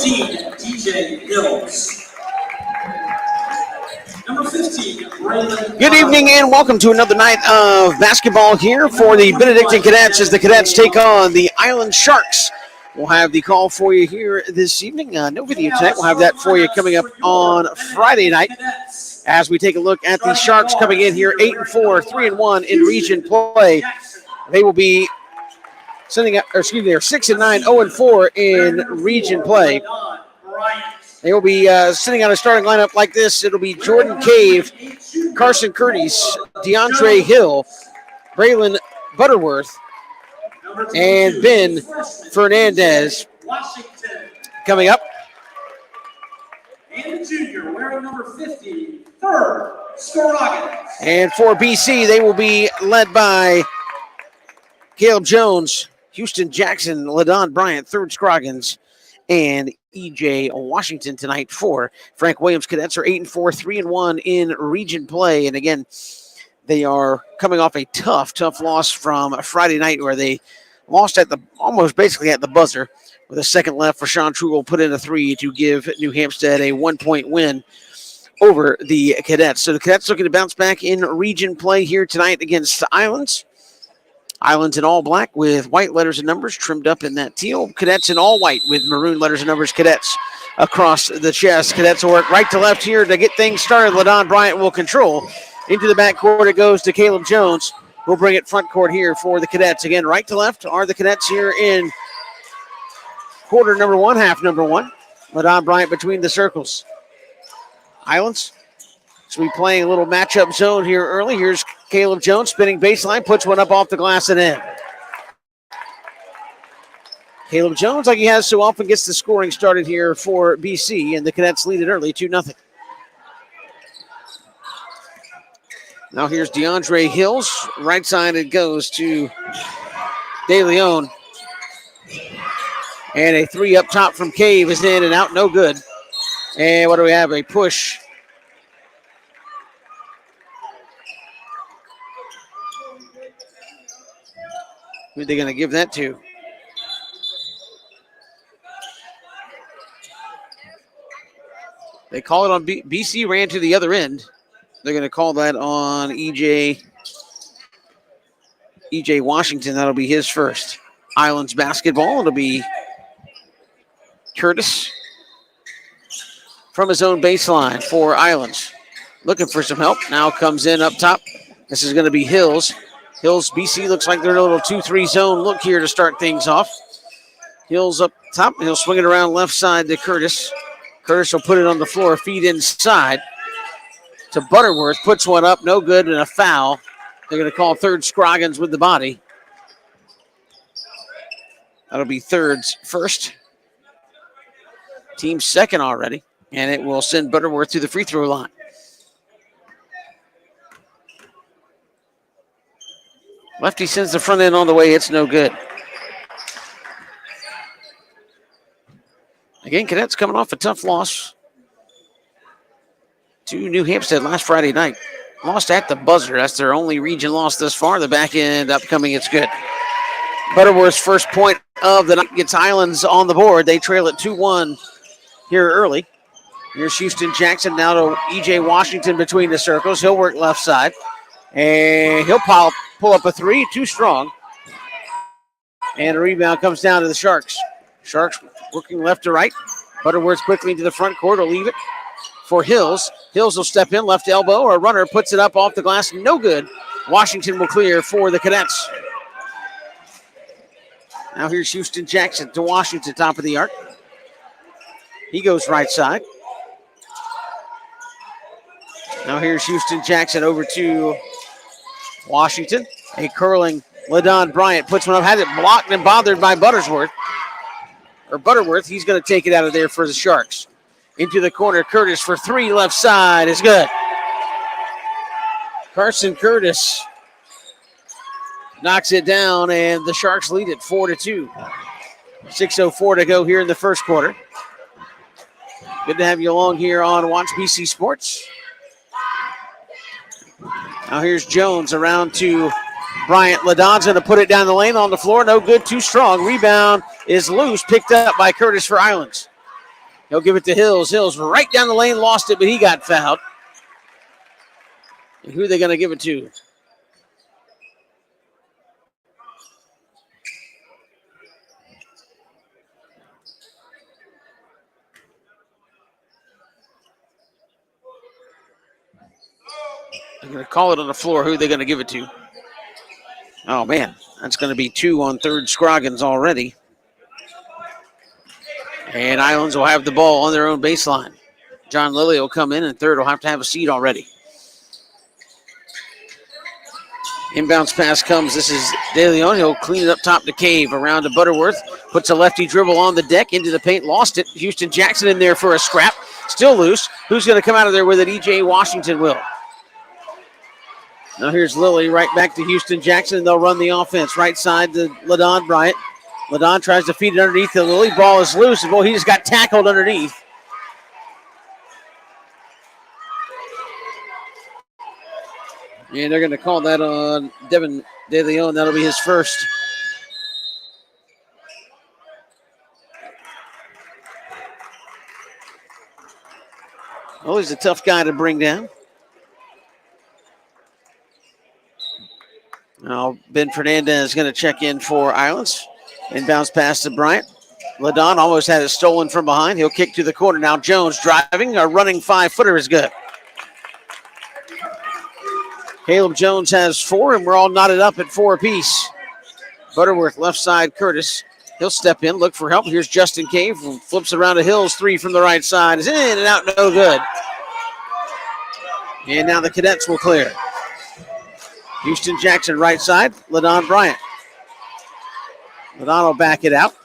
14, DJ Hills. Number 15, Braylon. Good evening and welcome to another night of basketball here for the Benedictine Cadets as the Cadets take on the Island Sharks. We'll have the call for you here this evening. No video tonight. We'll have that for you coming up on Friday night as we take a look at the Sharks coming in here 8-4, 3-1 in region play. They will be they're 6-9, 0-4 in region play. They will be sitting on a starting lineup like this. It'll be Jordan Cave, Carson Curtis, DeAndre Hill, Braylon Butterworth, and Ben Fernandez coming up. And the junior wearing number 50, third, Scroggins. And for BC, they will be led by Caleb Jones, Houston Jackson, LaDon Bryant, third Scroggins, and EJ Washington tonight for Frank Williams. Cadets are 8-4, 3-1 in region play. And again, they are coming off a tough loss from Friday night where they lost at almost basically at the buzzer with a second left for Sean Trugel put in a three to give New Hampstead a 1-point win over the Cadets. So the Cadets looking to bounce back in region play here tonight against the Islands. Islands in all black with white letters and numbers trimmed up in that teal. Cadets in all white with maroon letters and numbers. Cadets across the chest. Cadets will work right to left here to get things started. LaDon Bryant will control. Into the backcourt it goes to Caleb Jones. We'll bring it front court here for the Cadets. Again, right to left are the Cadets here in quarter number one, half number one. LaDon Bryant between the circles. Islands. So we playing a little matchup zone here early. Here's Caleb Jones spinning baseline, puts one up off the glass and in. Caleb Jones, like he has so often, gets the scoring started here for BC, and the Cadets lead it early, 2-0. Now here's DeAndre Hills. Right side it goes to De Leon. And a three up top from Cave is in and out, no good. And what do we have? A push. Who are they going to give that to? They call it on BC, ran to the other end. They're going to call that on EJ Washington. That'll be his first. Islands basketball. It'll be Curtis from his own baseline for Islands. Looking for some help. Now comes in up top. This is going to be Hills. Hills, BC looks like they're in a little 2-3 zone look here to start things off. Hills up top. He'll swing it around left side to Curtis. Curtis will put it on the floor, feed inside to Butterworth. Puts one up, no good, and a foul. They're going to call third Scroggins with the body. That'll be thirds first. Team second already, and it will send Butterworth to the free throw line. Lefty sends the front end on the way. It's no good. Again, Cadets coming off a tough loss to New Hampstead last Friday night. Lost at the buzzer. That's their only region loss thus far. The back end upcoming, it's good. Butterworth's first point of the night gets Islands on the board. They trail it 2-1 here early. Here's Houston Jackson now to EJ Washington between the circles. He'll work left side. And he'll pull up a three, too strong. And a rebound comes down to the Sharks. Sharks working left to right. Butterworth quickly into the front court. Will leave it for Hills. Hills will step in, left elbow. A runner puts it up off the glass. No good. Washington will clear for the Cadets. Now here's Houston Jackson to Washington, top of the arc. He goes right side. Now here's Houston Jackson over to Washington. A curling LaDon Bryant puts one up, had it blocked and bothered by Butterworth. He's going to take it out of there for the Sharks. Into the corner, Curtis for three, left side is good. Carson Curtis knocks it down, and the Sharks lead it 4-2. 6:04 to go here in the first quarter. Good to have you along here on Watch BC Sports. Now here's Jones around to Bryant. LaDon's going to put it down the lane on the floor. No good, too strong. Rebound is loose, picked up by Curtis for Islands. He'll give it to Hills. Hills right down the lane, lost it, but he got fouled. And who are they going to give it to? They're going to call it on the floor. Who are they going to give it to? Oh, man. That's going to be 2 on third Scroggins already. And Islands will have the ball on their own baseline. John Lilly will come in, and third will have to have a seat already. Inbounds pass comes. This is De Leon. He'll clean it up top to Cave. Around to Butterworth. Puts a lefty dribble on the deck into the paint. Lost it. Houston Jackson in there for a scrap. Still loose. Who's going to come out of there with it? E.J. Washington will. Now here's Lilly right back to Houston Jackson. They'll run the offense. Right side to LaDon Bryant. LaDon tries to feed it underneath the Lilly. Ball is loose. Boy, he just got tackled underneath. And they're going to call that on Devin De Leon. That'll be his first. Oh, he's a tough guy to bring down. Now, Ben Fernandez is going to check in for Islands. Inbounds pass to Bryant. LaDon almost had it stolen from behind. He'll kick to the corner. Now Jones driving. A running 5-footer is good. Caleb Jones has 4, and we're all knotted up at 4 apiece. Butterworth left side, Curtis. He'll step in, look for help. Here's Justin Cave. Flips around to Hills. 3 from the right side. Is in and out, no good. And now the Cadets will clear. Houston Jackson right side. LaDon Bryant. LaDon will back it out.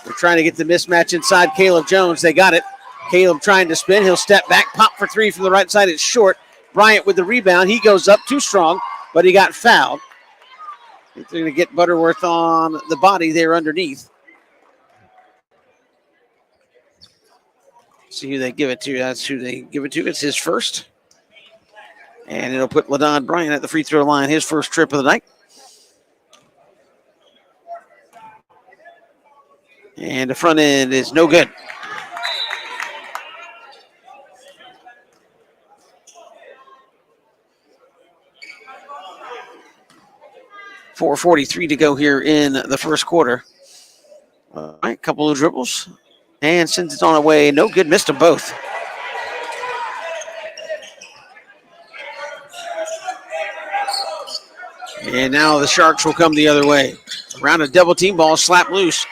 They're trying to get the mismatch inside Caleb Jones. They got it. Caleb trying to spin. He'll step back. Pop for 3 from the right side. It's short. Bryant with the rebound. He goes up too strong, but he got fouled. They're going to get Butterworth on the body there underneath. See who they give it to. That's who they give it to. It's his first. And it'll put LaDon Bryant at the free throw line, his first trip of the night. And the front end is no good. .443 to go here in the first quarter. All right, couple of dribbles. And sends it on away. No good. Missed them both. And now the Sharks will come the other way. Around a double team ball, slap loose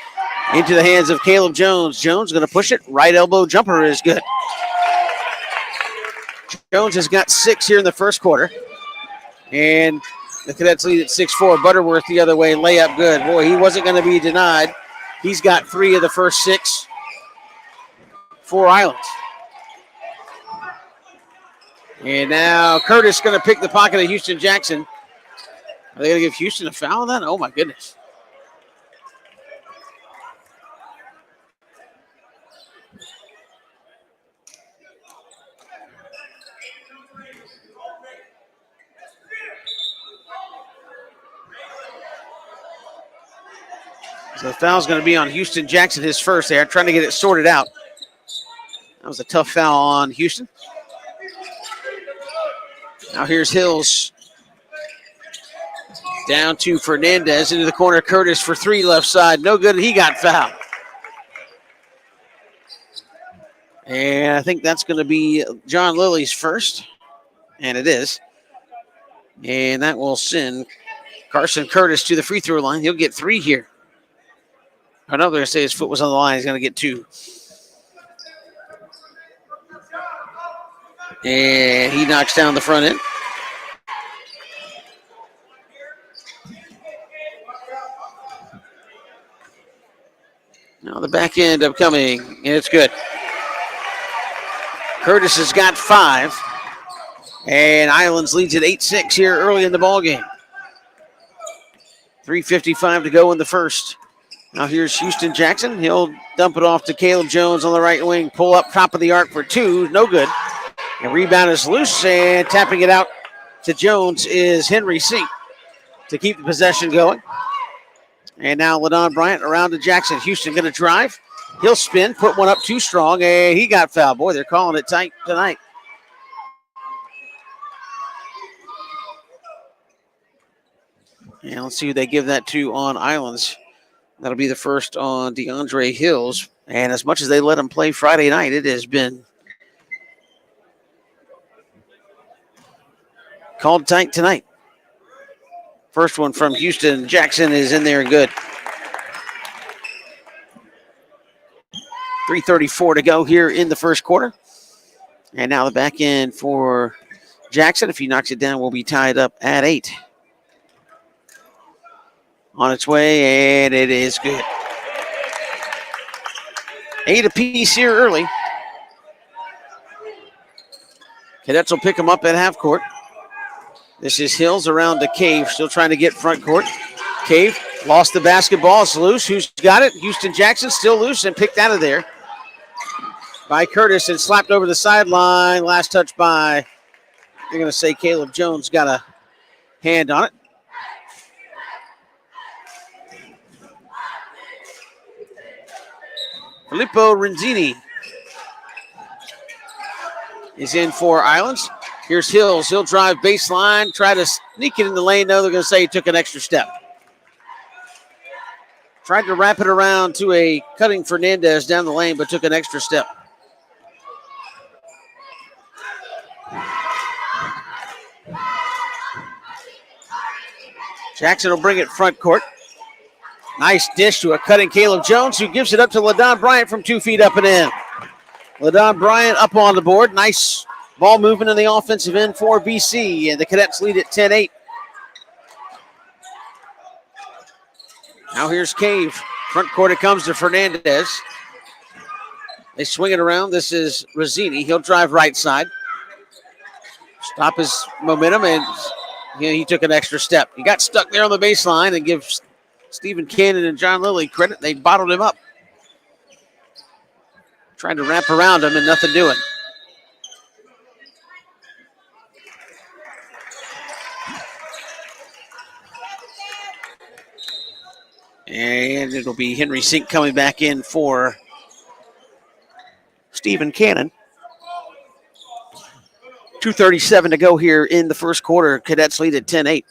into the hands of Caleb Jones. Jones going to push it. Right elbow jumper is good. Jones has got 6 here in the first quarter. And the Cadets lead at 6-4. Butterworth the other way. Layup good. Boy, he wasn't going to be denied. He's got 3 of the first 6 for Islands. And now Curtis going to pick the pocket of Houston Jackson. Are they going to give Houston a foul on that? Oh, my goodness. So the foul's going to be on Houston Jackson, his first there, trying to get it sorted out. That was a tough foul on Houston. Now here's Hills. Down to Fernandez into the corner. Curtis for 3 left side. No good. He got fouled. And I think that's going to be John Lilly's first. And it is. And that will send Carson Curtis to the free throw line. He'll get 3 here. I know they're going to say his foot was on the line. He's going to get 2. And he knocks down the front end. Now the back end upcoming, and it's good. Curtis has got 5. And Islands leads at 8-6 here early in the ballgame. 3:55 to go in the first. Now here's Houston Jackson. He'll dump it off to Caleb Jones on the right wing. Pull up top of the arc for 2. No good. And rebound is loose, and tapping it out to Jones is Henry Sink to keep the possession going. And now LaDon Bryant around to Jackson. Houston going to drive. He'll spin, put one up too strong, and he got fouled. Boy, they're calling it tight tonight. And let's see who they give that to on Islands. That'll be the first on DeAndre Hills. And as much as they let him play Friday night, it has been called tight tonight. First one from Houston Jackson is in there and good. 3:34 to go here in the first quarter. And now the back end for Jackson. If he knocks it down, we'll be tied up at 8. On its way, and it is good. 8 apiece here early. Cadets will pick them up at half court. This is Hills around to Cave, still trying to get front court. Cave lost the basketball. It's loose. Who's got it? Houston Jackson still loose and picked out of there by Curtis and slapped over the sideline. Last touch by, they're going to say Caleb Jones got a hand on it. Filippo Renzini is in for Islands. Here's Hills. He'll drive baseline, try to sneak it in the lane. No, they're going to say he took an extra step. Tried to wrap it around to a cutting Fernandez down the lane, but took an extra step. Jackson will bring it front court. Nice dish to a cutting Caleb Jones, who gives it up to LaDon Bryant from 2 feet up and in. LaDon Bryant up on the board. Nice ball movement in the offensive end for BC, and the Cadets lead at 10-8. Now here's Cave. Front court it comes to Fernandez. They swing it around. This is Rosini. He'll drive right side. Stop his momentum, and he took an extra step. He got stuck there on the baseline, and gives Stephen Cannon and John Lilly credit. They bottled him up. Trying to wrap around him and nothing doing. And it'll be Henry Sink coming back in for Stephen Cannon. 2:37 to go here in the first quarter. Cadets lead at 10-8.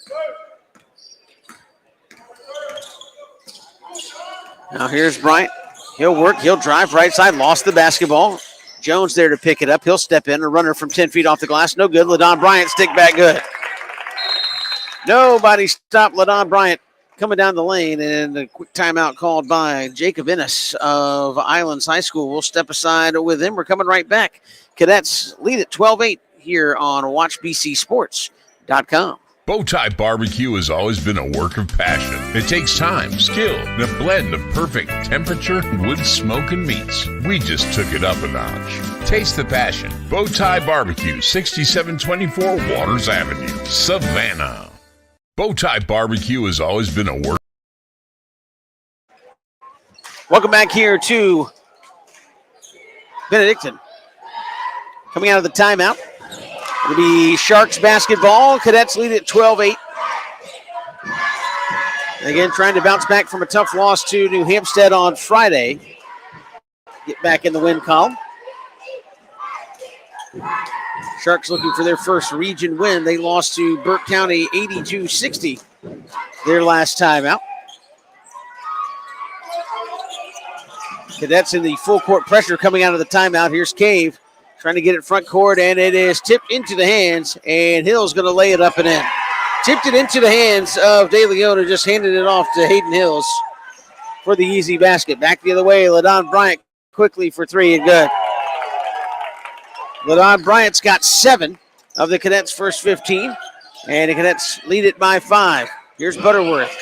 Now here's Bryant. He'll work. He'll drive right side. Lost the basketball. Jones there to pick it up. He'll step in. A runner from 10 feet off the glass. No good. LaDon Bryant stick back good. Nobody stopped LaDon Bryant coming down the lane. And a quick timeout called by Jacob Ennis of Islands High School. We'll step aside with him. We're coming right back. Cadets lead at 12-8 here on WatchBCSports.com. Bowtie Barbecue has always been a work of passion. It takes time, skill, and a blend of perfect temperature, wood, smoke, and meats. We just took it up a notch. Taste the passion. Bowtie Barbecue, 6724 Waters Avenue, Savannah. Bowtie Barbecue has always been a work. Welcome back here to Benedictine. Coming out of the timeout. It'll be Sharks basketball. Cadets lead at 12-8. Again, trying to bounce back from a tough loss to New Hampstead on Friday. Get back in the win column. Sharks looking for their first region win. They lost to Burke County 82-60 their last time out. Cadets in the full court pressure coming out of the timeout. Here's Cave. Trying to get it front court, and it is tipped into the hands, and Hill's going to lay it up and in. Tipped it into the hands of De Leon, just handed it off to Hayden Hills for the easy basket. Back the other way, LaDon Bryant quickly for 3 and good. LaDon Bryant's got 7 of the Cadets' first 15, and the Cadets lead it by 5. Here's Butterworth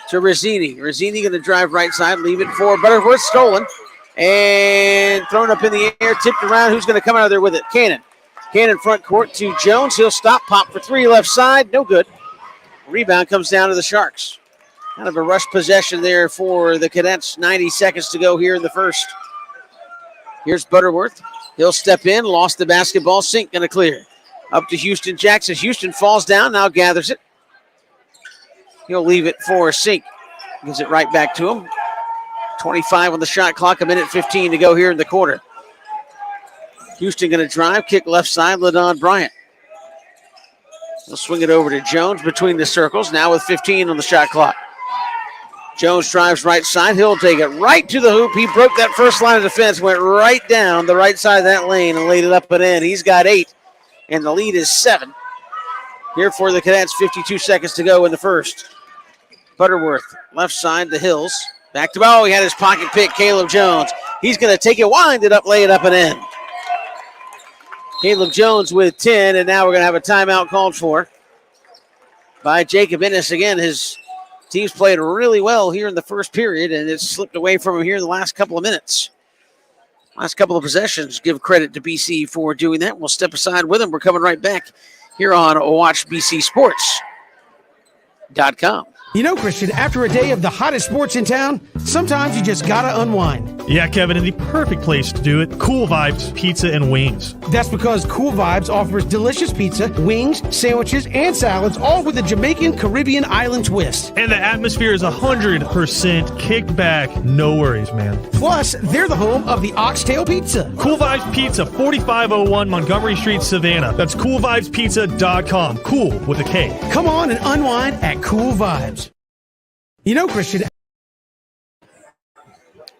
to Rosini. Rosini going to drive right side, leave it for Butterworth, stolen. And thrown up in the air, tipped around. Who's going to come out of there with it? Cannon. Cannon front court to Jones. He'll stop, pop for 3 left side. No good. Rebound comes down to the Sharks. Kind of a rush possession there for the Cadets. 90 seconds to go here in the first. Here's Butterworth. He'll step in, lost the basketball. Sink going to clear. Up to Houston Jackson. Houston falls down, now gathers it. He'll leave it for Sink. Gives it right back to him. 25 on the shot clock, 1:15 to go here in the quarter. Houston going to drive, kick left side, LaDon Bryant. He'll swing it over to Jones between the circles, now with 15 on the shot clock. Jones drives right side. He'll take it right to the hoop. He broke that first line of defense, went right down the right side of that lane and laid it up and in. He's got 8, and the lead is 7. Here for the Cadets, 52 seconds to go in the first. Butterworth, left side, the Hills. Back to, he had his pocket pick, Caleb Jones. He's going to take it, wind it up, lay it up and in. Caleb Jones with 10, and now we're going to have a timeout called for by Jacob Ennis. Again, his team's played really well here in the first period, and it's slipped away from him here in the last couple of minutes. Last couple of possessions, give credit to BC for doing that. We'll step aside with him. We're coming right back here on WatchBCSports.com. You know, Christian, after a day of the hottest sports in town, sometimes you just gotta unwind. Yeah, Kevin, and the perfect place to do it, Cool Vibes Pizza and Wings. That's because Cool Vibes offers delicious pizza, wings, sandwiches, and salads, all with a Jamaican Caribbean island twist. And the atmosphere is 100% kicked back. No worries, man. Plus, they're the home of the Oxtail Pizza. Cool Vibes Pizza, 4501 Montgomery Street, Savannah. That's coolvibespizza.com. Cool with a K. Come on and unwind at Cool Vibes. You know, Christian.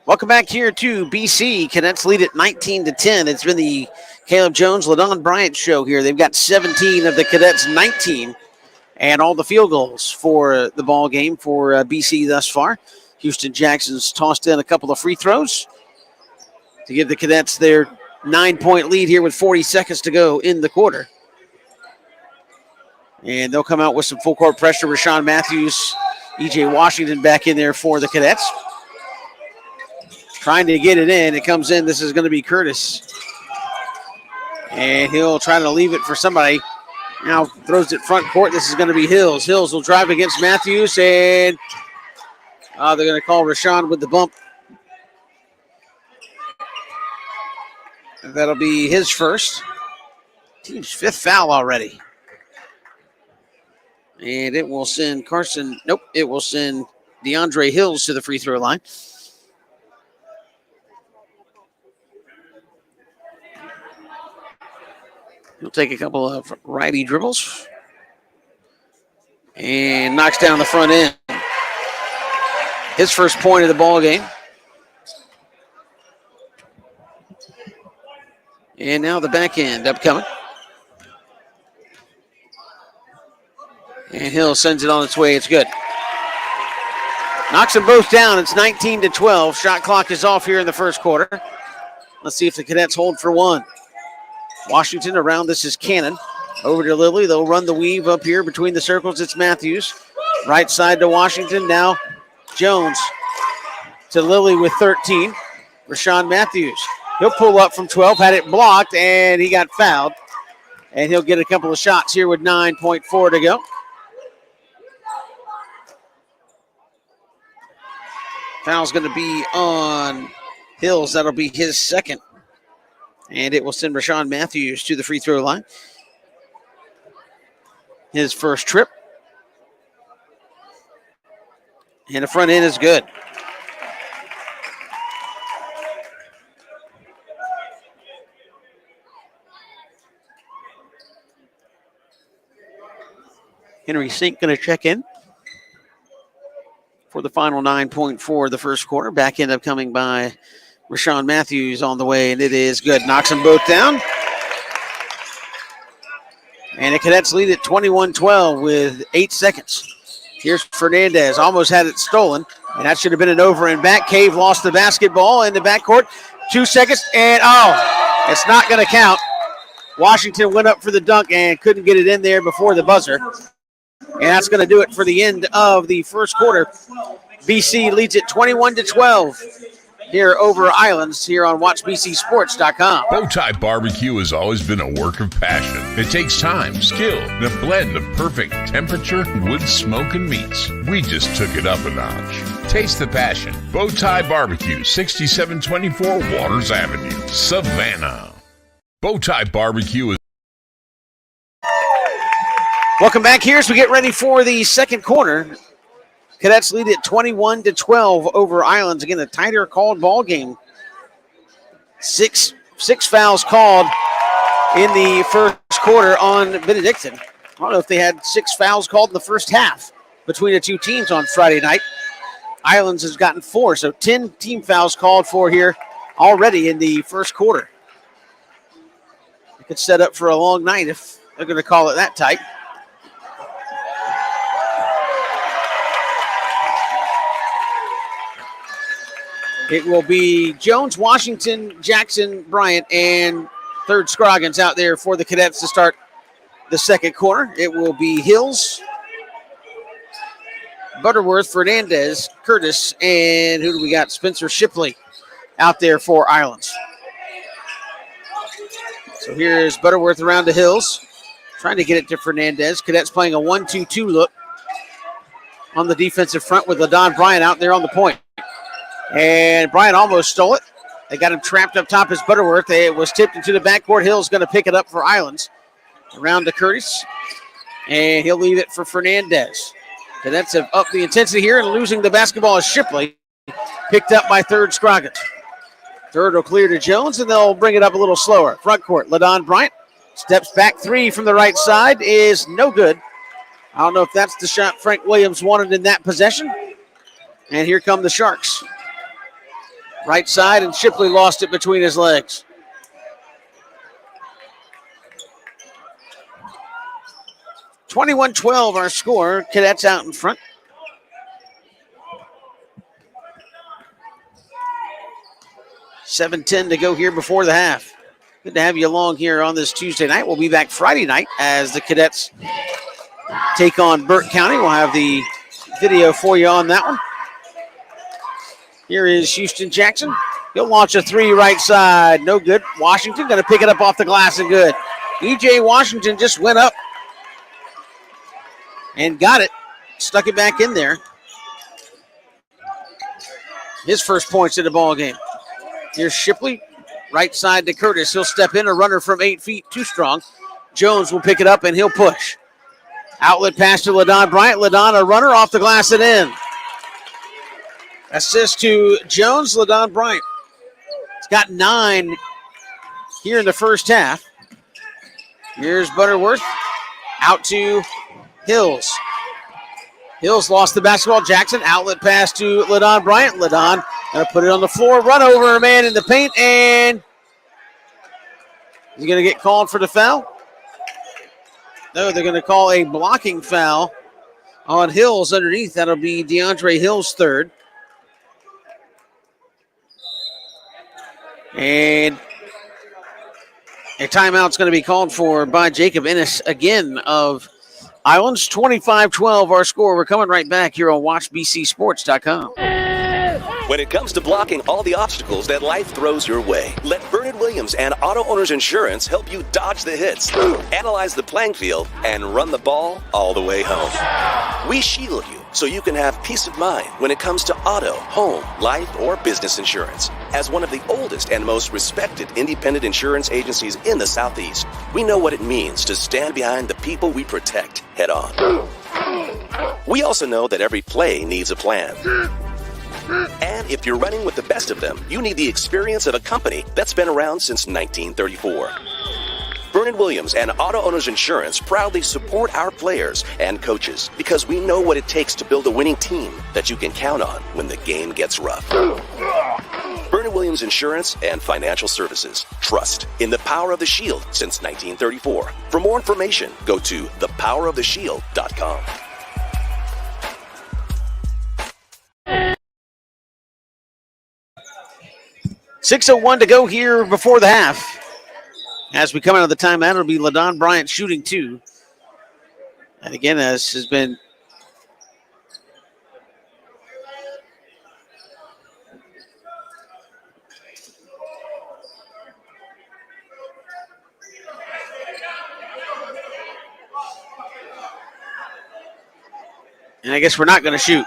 Welcome back here to BC. Cadets lead at 19-10. It's been the Caleb Jones, LaDon Bryant show here. They've got 17 of the Cadets' 19 and all the field goals for the ball game for BC thus far. Houston Jackson's tossed in a couple of free throws to give the Cadets their 9-point lead here with 40 seconds to go in the quarter. And they'll come out with some full court pressure. Rashawn Matthews, E.J. Washington back in there for the Cadets. Trying to get it in. It comes in. This is going to be Curtis. And he'll try to leave it for somebody. Now throws it front court. This is going to be Hills. Hills will drive against Matthews. And they're going to call Rashawn with the bump. That'll be his first. Team's 5th foul already. And it will send Carson. Nope, it will send DeAndre Hills to the free throw line. He'll take a couple of righty dribbles and knocks down the front end. His first point of the ball game. And now the back end upcoming. And Hill sends it on its way. It's good. Knocks them both down. It's 19-12. Shot clock is off here in the first quarter. Let's see if the Cadets hold for one. Washington around. This is Cannon. Over to Lilly. They'll run the weave up here between the circles. It's Matthews. Right side to Washington. Now Jones to Lilly with 13. Rashawn Matthews. He'll pull up from 12. Had it blocked, and he got fouled. And he'll get a couple of shots here with 9.4 to go. Foul's going to be on Hills. That'll be his second. And it will send Rashawn Matthews to the free throw line. His first trip. And the front end is good. Henry Sink going to check in for the final 9.4 of the first quarter. Back end upcoming by Rashawn Matthews on the way, and it is good. Knocks them both down. And the Cadets lead at 21-12 with 8 seconds. Here's Fernandez. Almost had it stolen, and that should have been an over and back. Cave lost the basketball in the backcourt. 2 seconds, and it's not going to count. Washington went up for the dunk and couldn't get it in there before the buzzer. And that's going to do it for the end of the first quarter. BC leads it 21-12 here over Islands here on WatchBCSports.com. Bowtie Barbecue has always been a work of passion. It takes time, skill, and a blend of perfect temperature, wood, smoke, and meats. We just took it up a notch. Taste the passion. Bowtie Barbecue, 6724 Waters Avenue, Savannah. Bowtie Barbecue is... Welcome back here as we get ready for the second quarter. Cadets lead at 21-12 over Islands. Again, a tighter called ball game. Six fouls called in the first quarter on Benedictine. I don't know if they had 6 fouls called in the first half between the two teams on Friday night. Islands has gotten 4, so 10 team fouls called for here already in the first quarter. It could set up for a long night if they're going to call it that tight. It will be Jones, Washington, Jackson, Bryant, and third Scroggins out there for the Cadets to start the second quarter. It will be Hills, Butterworth, Fernandez, Curtis, and who do we got? Spencer Shipley out there for Islands. So here's Butterworth around to Hills, trying to get it to Fernandez. Cadets playing a 1-2-2 look on the defensive front with LaDon Bryant out there on the point. And Bryant almost stole it. They got him trapped up top as Butterworth. It was tipped into the backcourt. Hill's going to pick it up for Islands. Around to Curtis. And he'll leave it for Fernandez. Cadets have upped the intensity here, and losing the basketball is Shipley. Picked up by third Scroggins. Third will clear to Jones, and they'll bring it up a little slower. Front court, LaDon Bryant steps back 3 from the right side is no good. I don't know if that's the shot Frank Williams wanted in that possession. And here come the Sharks. Right side, and Shipley lost it between his legs. (21-12) our score. Cadets out in front. (7:10) to go here before the half. Good to have you along here on this Tuesday night. We'll be back Friday night as the Cadets take on Burke County. We'll have the video for you on that one. Here is Houston Jackson. He'll launch a 3 right side. No good. Washington going to pick it up off the glass and good. E.J. Washington just went up and got it. Stuck it back in there. His first points in the ball game. Here's Shipley. Right side to Curtis. He'll step in. A runner from 8 feet. Too strong. Jones will pick it up and he'll push. Outlet pass to LaDon Bryant. LaDon, a runner off the glass and in. Assist to Jones, LaDon Bryant. He's got 9 here in the first half. Here's Butterworth. Out to Hills. Hills lost the basketball. Jackson, outlet pass to LaDon Bryant. LaDon going to put it on the floor, run over a man in the paint, and he's going to get called for the foul. No, they're going to call a blocking foul on Hills underneath. That'll be DeAndre Hills' third. And a timeout's going to be called for by Jacob Ennis again of Islands. 25-12 our score. We're coming right back here on WatchBCSports.com. When it comes to blocking all the obstacles that life throws your way, let Bernard Williams and Auto Owners Insurance help you dodge the hits, analyze the playing field, and run the ball all the way home. We shield you so you can have peace of mind when it comes to auto, home, life, or business insurance. As one of the oldest and most respected independent insurance agencies in the Southeast, we know what it means to stand behind the people we protect head on. We also know that every play needs a plan. And if you're running with the best of them, you need the experience of a company that's been around since 1934. Bernard Williams and Auto Owners Insurance proudly support our players and coaches because we know what it takes to build a winning team that you can count on when the game gets rough. Bernard Williams Insurance and Financial Services. Trust in the power of the Shield since 1934. For more information, go to thepoweroftheshield.com. .6:01 to go here before the half. As we come out of the timeout, it'll be LaDon Bryant shooting 2. And again, as has been and I guess we're not going to shoot.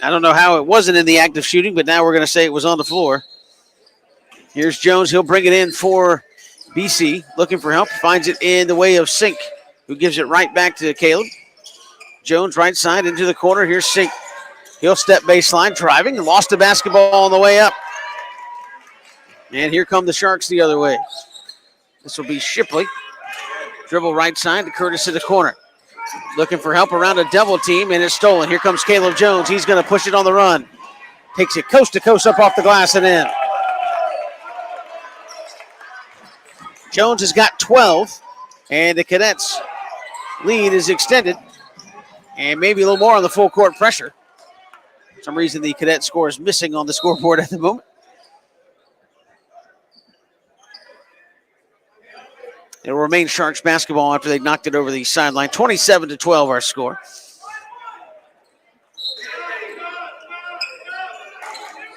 I don't know how it wasn't in the act of shooting, but now we're going to say it was on the floor. Here's Jones. He'll bring it in for BC. Looking for help. Finds it in the way of Sink. who gives it right back to Caleb. Jones right side into the corner. Here's Sink. He'll step baseline, driving, lost the basketball on the way up. And here come the Sharks the other way. This will be Shipley. Dribble right side to Curtis in the corner. Looking for help around a double team, and it's stolen. Here comes Caleb Jones. He's going to push it on the run. Takes it coast to coast up off the glass and in. Jones has got 12, and the Cadets' lead is extended. And maybe a little more on the full court pressure. For some reason, the Cadet score is missing on the scoreboard at the moment. It will remain Sharks basketball after they knocked it over the sideline. 27-12 our score.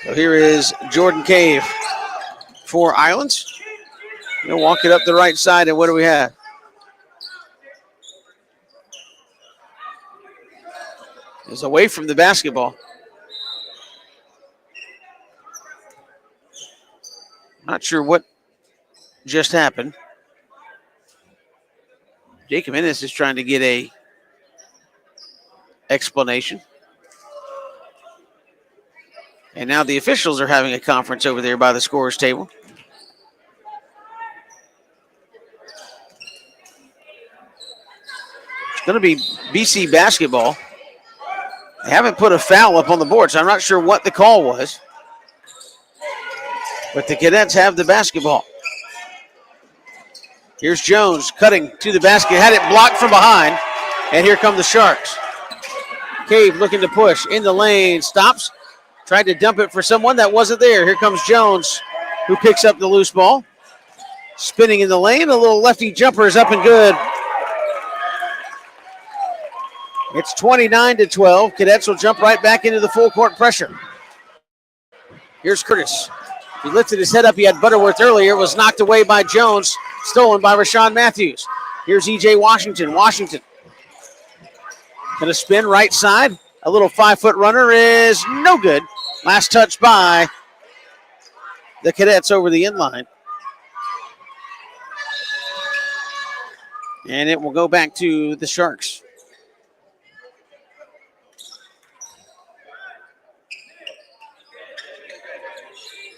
So here is Jordan Cave for Islands. He'll walk it up the right side, and what do we have? Is away from the basketball. Not sure what just happened. Jacob Ennis is trying to get a explanation. And now the officials are having a conference over there by the scorer's table. It's going to be BC basketball. They haven't put a foul up on the board, so I'm not sure what the call was. But the Cadets have the basketball. Here's Jones cutting to the basket. Had it blocked from behind. And here come the Sharks. Cave looking to push in the lane. Stops. Tried to dump it for someone that wasn't there. Here comes Jones, who picks up the loose ball. Spinning in the lane. A little lefty jumper is up and good. It's 29-12. Cadets will jump right back into the full court pressure. Here's Curtis. He lifted his head up. He had Butterworth earlier. It was knocked away by Jones. Stolen by Rashawn Matthews. Here's E.J. Washington. Washington going to spin right side. A little 5-foot runner is no good. Last touch by the Cadets over the inline. And it will go back to the Sharks.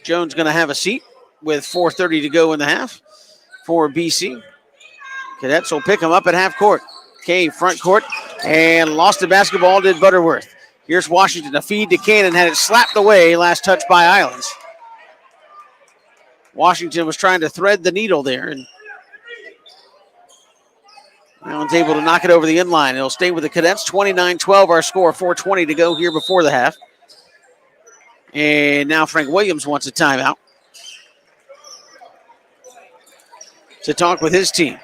Jones going to have a seat with 4:30 to go in the half for BC. Cadets will pick him up at half court. Cave front court and lost the basketball, did Butterworth. Here's Washington, a feed to Cannon, had it slapped away, last touch by Islands. Washington was trying to thread the needle there, and Islands able to knock it over the inline. It'll stay with the Cadets, 29-12 our score, 4:20 to go here before the half. And now Frank Williams wants a timeout to talk with his team.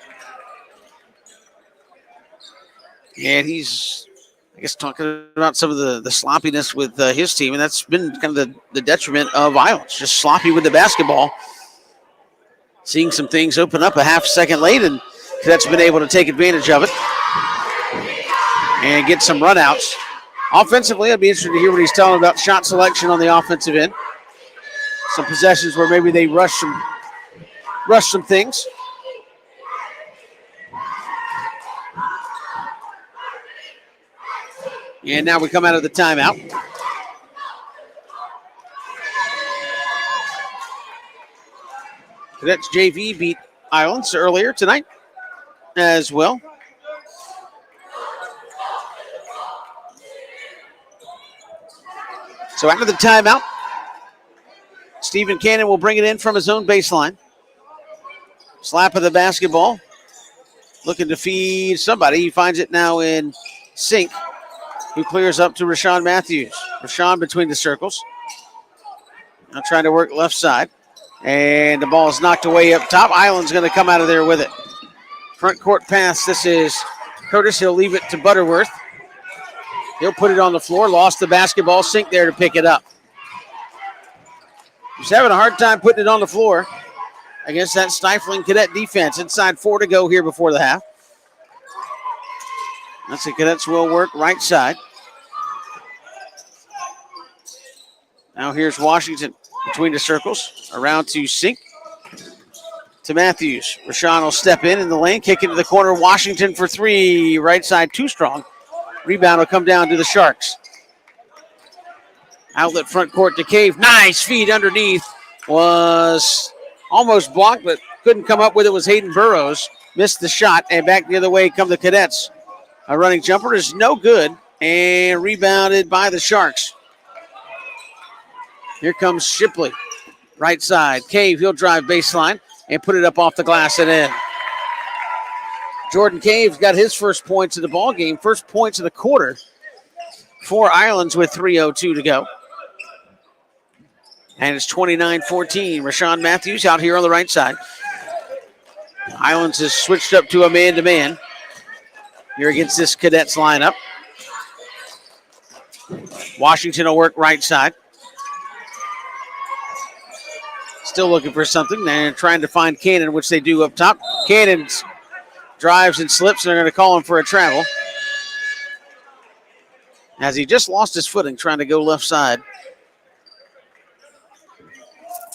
And he's, I guess, talking about some of the sloppiness with his team, and that's been kind of the detriment of Islands. Just sloppy with the basketball. Seeing some things open up a half second late, and Cadets been able to take advantage of it and get some runouts. Offensively, I'd be interested to hear what he's telling about shot selection on the offensive end. Some possessions where maybe they rush some things. And now we come out of the timeout. Cadets JV beat Islands earlier tonight as well. So after the timeout, Stephen Cannon will bring it in from his own baseline. Slap of the basketball. Looking to feed somebody. He finds it now in Sink, who clears up to Rashawn Matthews. Rashawn between the circles. Now trying to work left side. And the ball is knocked away up top. Island's going to come out of there with it. Front court pass. This is Curtis. He'll leave it to Butterworth. He'll put it on the floor. Lost the basketball. Sink there to pick it up. He's having a hard time putting it on the floor against that stifling Cadet defense. Inside 4 to go here before the half. That's the Cadets will work right side. Now here's Washington between the circles. Around to Sink. to Matthews. Rashawn will step in the lane, kick into the corner. Washington for three. Right side, too strong. Rebound will come down to the Sharks. Outlet front court to Cave. Nice feed underneath. Was almost blocked, but couldn't come up with it. Was Hayden Burrows. Missed the shot, and back the other way come the Cadets. A running jumper is no good, and rebounded by the Sharks. Here comes Shipley. Right side. Cave, he'll drive baseline and put it up off the glass and in. Jordan Cave's got his first points of the ball game, first points of the quarter for Islands with 3:02 to go. And it's 29-14. Rashawn Matthews out here on the right side. Islands has switched up to a man-to-man here against this Cadets lineup. Washington will work right side. Still looking for something. They're trying to find Cannon, which they do up top. Cannon drives and slips, and they're going to call him for a travel, as he just lost his footing trying to go left side.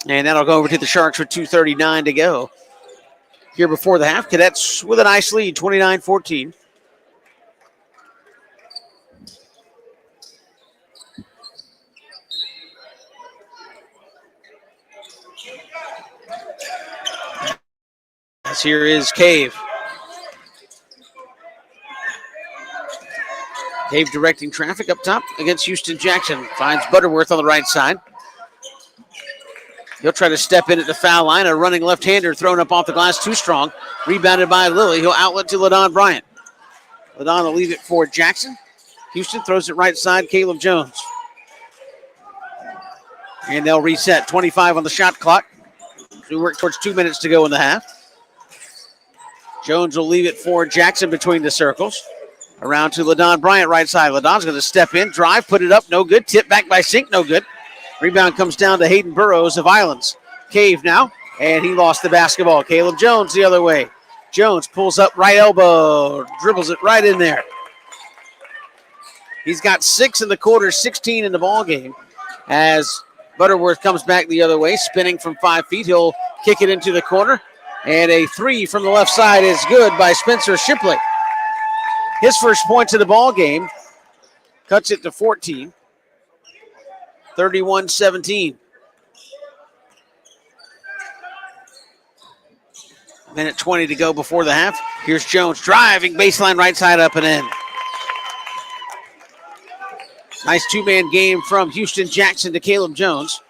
And that'll go over to the Sharks with 2:39 to go. Here before the half, Cadets with a nice lead, 29-14. As here is Cave. Cave directing traffic up top against Houston Jackson. Finds Butterworth on the right side. He'll try to step in at the foul line. A running left-hander thrown up off the glass, too strong. Rebounded by Lilly. He'll outlet to LaDon Bryant. LaDon will leave it for Jackson. Houston throws it right side, Caleb Jones. And they'll reset. 25 on the shot clock. We work towards 2 minutes to go in the half. Jones will leave it for Jackson between the circles. Around to LaDon Bryant, right side. LaDon's going to step in, drive, put it up, no good. Tip back by Sink, no good. Rebound comes down to Hayden Burrows of Islands. Cave now, and he lost the basketball. Caleb Jones the other way. Jones pulls up right elbow, dribbles it right in there. He's got 6 in the quarter, 16 in the ball game. As Butterworth comes back the other way, spinning from 5 feet. He'll kick it into the corner. And a 3 from the left side is good by Spencer Shipley. His first points of the ball game. Cuts it to 14. 31-17. Minute 20 to go before the half. Here's Jones driving baseline right side up and in. Nice two-man game from Houston Jackson to Caleb Jones.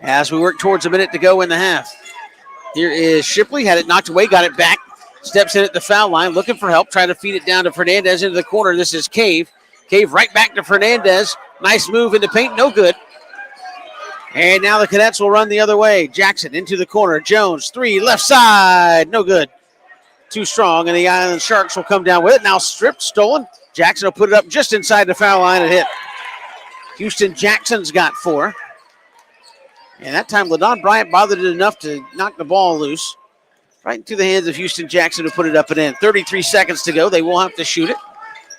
As we work towards a minute to go in the half. Here is Shipley, had it knocked away, got it back. Steps in at the foul line, looking for help, trying to feed it down to Fernandez into the corner. This is Cave. Cave right back to Fernandez. Nice move into paint, no good. And now the Cadets will run the other way. Jackson into the corner. Jones, 3, left side, no good. Too strong, and the Island Sharks will come down with it. Now stripped, stolen. Jackson will put it up just inside the foul line and hit. Houston Jackson's got 4. And that time, LaDon Bryant bothered it enough to knock the ball loose. Right into the hands of Houston Jackson to put it up and in. 33 seconds to go. They will have to shoot it.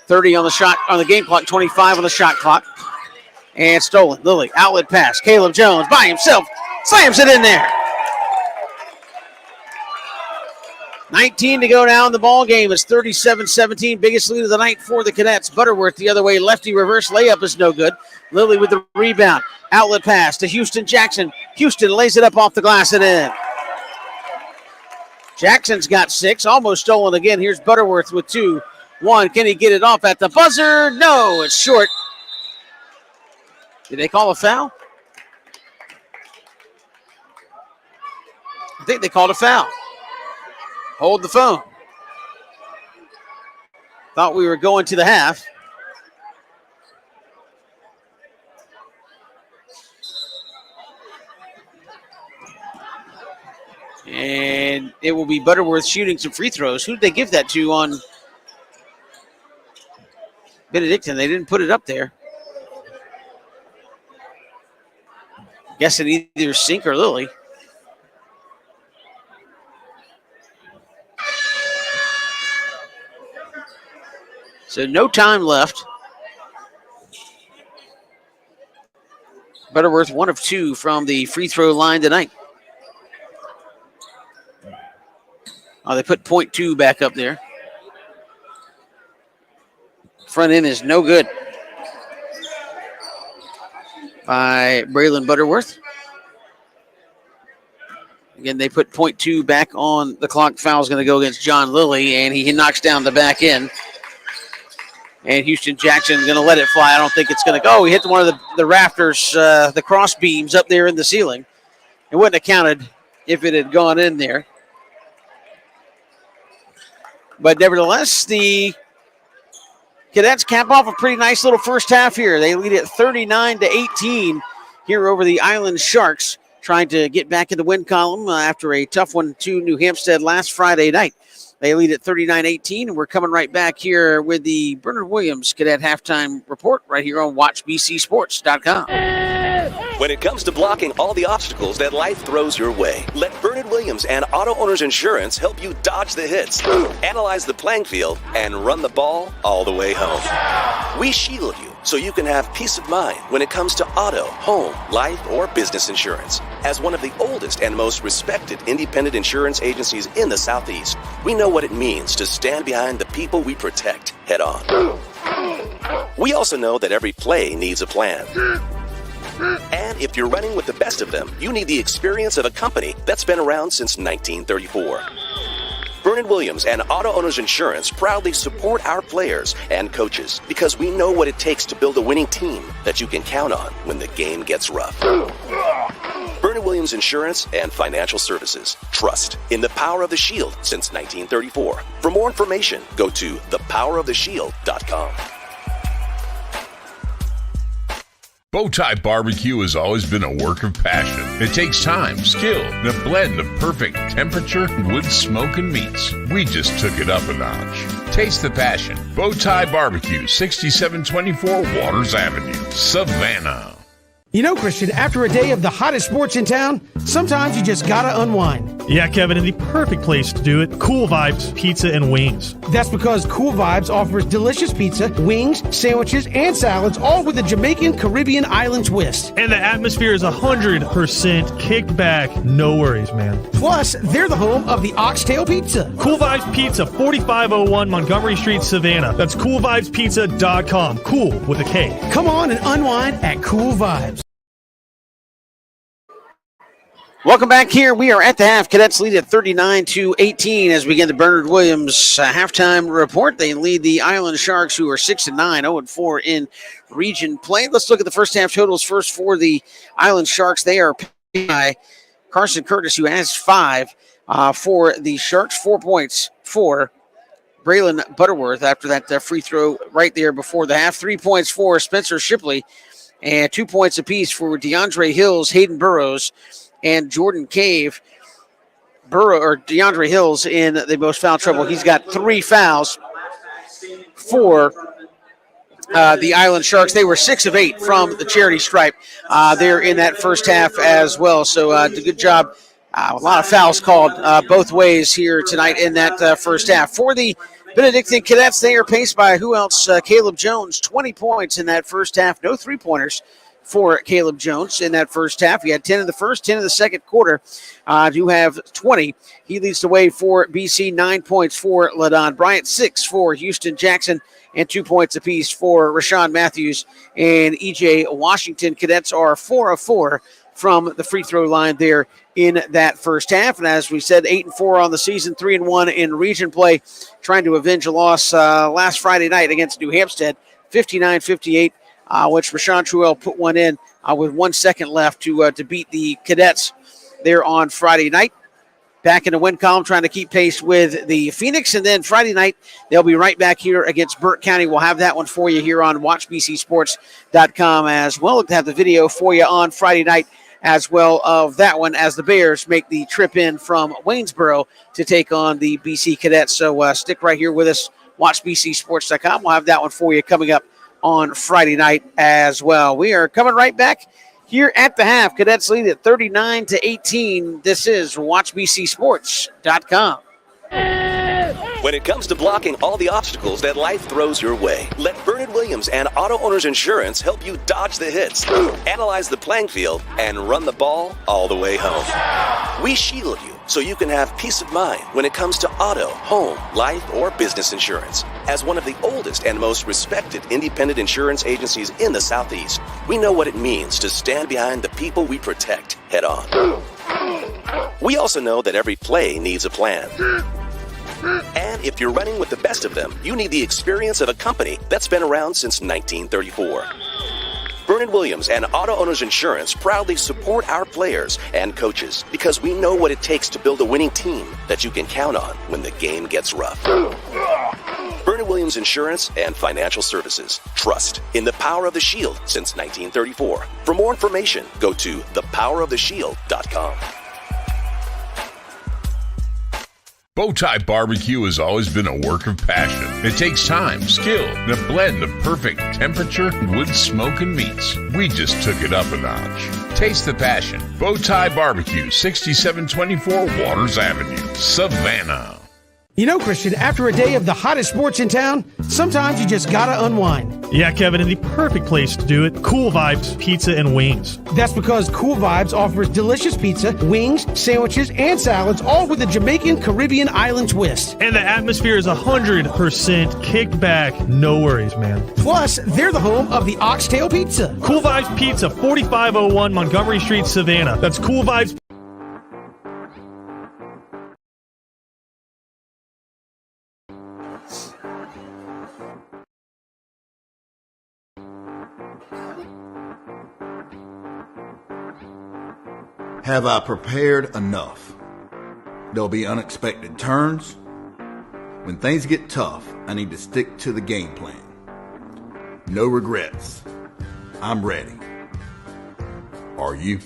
30 on the game clock, 25 on the shot clock. And stolen. Lilly, outlet pass. Caleb Jones by himself. Slams it in there. 19 to go now in the ball game. It's 37-17. Biggest lead of the night for the Cadets. Butterworth the other way. Lefty reverse layup is no good. Lilly with the rebound. Outlet pass to Houston Jackson. Houston lays it up off the glass and in. Jackson's got 6. Almost stolen again. Here's Butterworth with 2. 1. Can he get it off at the buzzer? No, it's short. Did they call a foul? I think they called a foul. Hold the phone. Thought we were going to the half. And it will be Butterworth shooting some free throws. Who did they give that to on Benedictine? They didn't put it up there. Guessing either Sink or Lilly. So no time left. Butterworth 1 of 2 from the free throw line tonight. They put .2 back up there. Front end is no good by Braylon Butterworth. Again, they put .2 back on the clock. Foul's going to go against John Lilly, and he knocks down the back end. And Houston Jackson going to let it fly. I don't think it's going to go. He hit one of the rafters, the cross beams up there in the ceiling. It wouldn't have counted if it had gone in there. But nevertheless, the Cadets cap off a pretty nice little first half here. They lead at 39-18 here over the Island Sharks, trying to get back in the win column after a tough one to New Hampstead last Friday night. They lead at 39-18, and we're coming right back here with the Bernard Williams Cadet Halftime Report right here on WatchBCSports.com. When it comes to blocking all the obstacles that life throws your way, let Bernard Williams and Auto Owners Insurance help you dodge the hits, analyze the playing field, and run the ball all the way home. We shield you so you can have peace of mind when it comes to auto, home, life, or business insurance. As one of the oldest and most respected independent insurance agencies in the Southeast, we know what it means to stand behind the people we protect head on. We also know that every play needs a plan. And if you're running with the best of them, you need the experience of a company that's been around since 1934. Bernard Williams and Auto Owners Insurance proudly support our players and coaches because we know what it takes to build a winning team that you can count on when the game gets rough. Bernard Williams Insurance and Financial Services. Trust in the power of the Shield since 1934. For more information, go to thepoweroftheshield.com. Bowtie Barbecue has always been a work of passion. It takes time, skill, and a blend of perfect temperature, wood, smoke, and meats. We just took it up a notch. Taste the passion. Bowtie Barbecue, 6724 Waters Avenue, Savannah. You know, Christian, after a day of the hottest sports in town, sometimes you just gotta unwind. Yeah, Kevin, and the perfect place to do it, Cool Vibes Pizza and Wings. That's because Cool Vibes offers delicious pizza, wings, sandwiches, and salads, all with a Jamaican Caribbean island twist. And the atmosphere is 100% kicked back. No worries, man. Plus, they're the home of the Oxtail Pizza. Cool Vibes Pizza, 4501 Montgomery Street, Savannah. That's coolvibespizza.com. Cool with a K. Come on and unwind at Cool Vibes. Welcome back here. We are at the half. Cadets lead at 39-18 as we get the Bernard Williams halftime report. They lead the Island Sharks, who are 6-9, 0-4 in region play. Let's look at the first half totals first for the Island Sharks. They are paid by Carson Curtis, who has 5 for the Sharks. 4 points for Braylon Butterworth after that free throw right there before the half. 3 points for Spencer Shipley, and 2 points apiece for DeAndre Hills, Hayden Burrows, and Jordan Cave. DeAndre Hills in the most foul trouble. He's got 3 fouls for the Island Sharks. They were 6 of 8 from the charity stripe there in that first half as well. So good job. A lot of fouls called both ways here tonight in that first half. For the Benedictine Cadets, they are paced by who else? Caleb Jones, 20 points in that first half. No three-pointers for Caleb Jones in that first half. He had 10 in the first, 10 in the second quarter. To have 20. He leads the way for BC. 9 points for LaDon Bryant, 6 for Houston Jackson, and 2 points apiece for Rashawn Matthews and EJ Washington. Cadets are 4 of 4 from the free throw line there in that first half. And as we said, 8-4 on the season, 3-1 in region play, trying to avenge a loss last Friday night against New Hampstead, 59-58. Which Rashawn Truell put one in with 1 second left to beat the Cadets there on Friday night. Back in the win column, trying to keep pace with the Phoenix. And then Friday night, they'll be right back here against Burke County. We'll have that one for you here on WatchBCSports.com as well. We'll have the video for you on Friday night as well of that one as the Bears make the trip in from Waynesboro to take on the BC Cadets. So stick right here with us, WatchBCSports.com. We'll have that one for you coming up on Friday night as well. We are coming right back here at the half. Cadets lead at 39-18. This is WatchBCSports.com. When it comes to blocking all the obstacles that life throws your way, let Bernard Williams and Auto Owners Insurance help you dodge the hits, analyze the playing field, and run the ball all the way home. We shield you so you can have peace of mind when it comes to auto, home, life, or business insurance. As one of the oldest and most respected independent insurance agencies in the Southeast, we know what it means to stand behind the people we protect head on. We also know that every play needs a plan. And if you're running with the best of them, you need the experience of a company that's been around since 1934. Vernon Williams and Auto Owners Insurance proudly support our players and coaches because we know what it takes to build a winning team that you can count on when the game gets rough. Vernon Williams Insurance and Financial Services. Trust in the power of the shield since 1934. For more information, go to thepoweroftheshield.com. Bowtie Barbecue has always been a work of passion. It takes time, skill, and a blend of perfect temperature, wood, smoke, and meats. We just took it up a notch. Taste the passion. Bowtie Barbecue, 6724 Waters Avenue, Savannah. You know, Christian, after a day of the hottest sports in town, sometimes you just gotta unwind. Yeah, Kevin, and the perfect place to do it, Cool Vibes Pizza and Wings. That's because Cool Vibes offers delicious pizza, wings, sandwiches, and salads, all with a Jamaican Caribbean island twist. And the atmosphere is 100% kicked back. No worries, man. Plus, they're the home of the Oxtail Pizza. Cool Vibes Pizza, 4501 Montgomery Street, Savannah. That's Cool Vibes. Have I prepared enough? There'll be unexpected turns. When things get tough, I need to stick to the game plan. No regrets. I'm ready. Are you?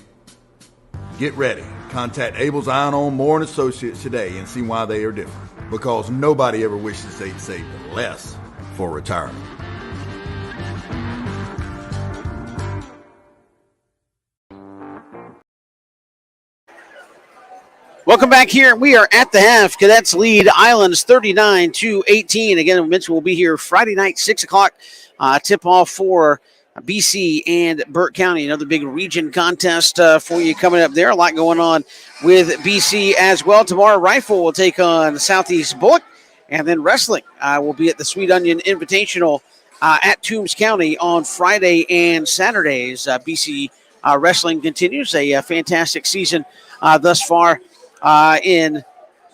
Get ready. Contact Abel's Iron-On Moore & Associates today and see why they are different. Because nobody ever wishes they'd saved less for retirement. Welcome back here. We are at the half. Cadets lead Islands 39-18. Again, I mentioned we'll be here Friday night, 6 o'clock. Tip-off for BC and Burke County. Another big region contest for you coming up there. A lot going on with BC as well. Tomorrow, Rifle will take on Southeast Bullock. And then wrestling will be at the Sweet Onion Invitational at Toombs County on Friday and Saturdays. BC wrestling continues. A fantastic season thus far. In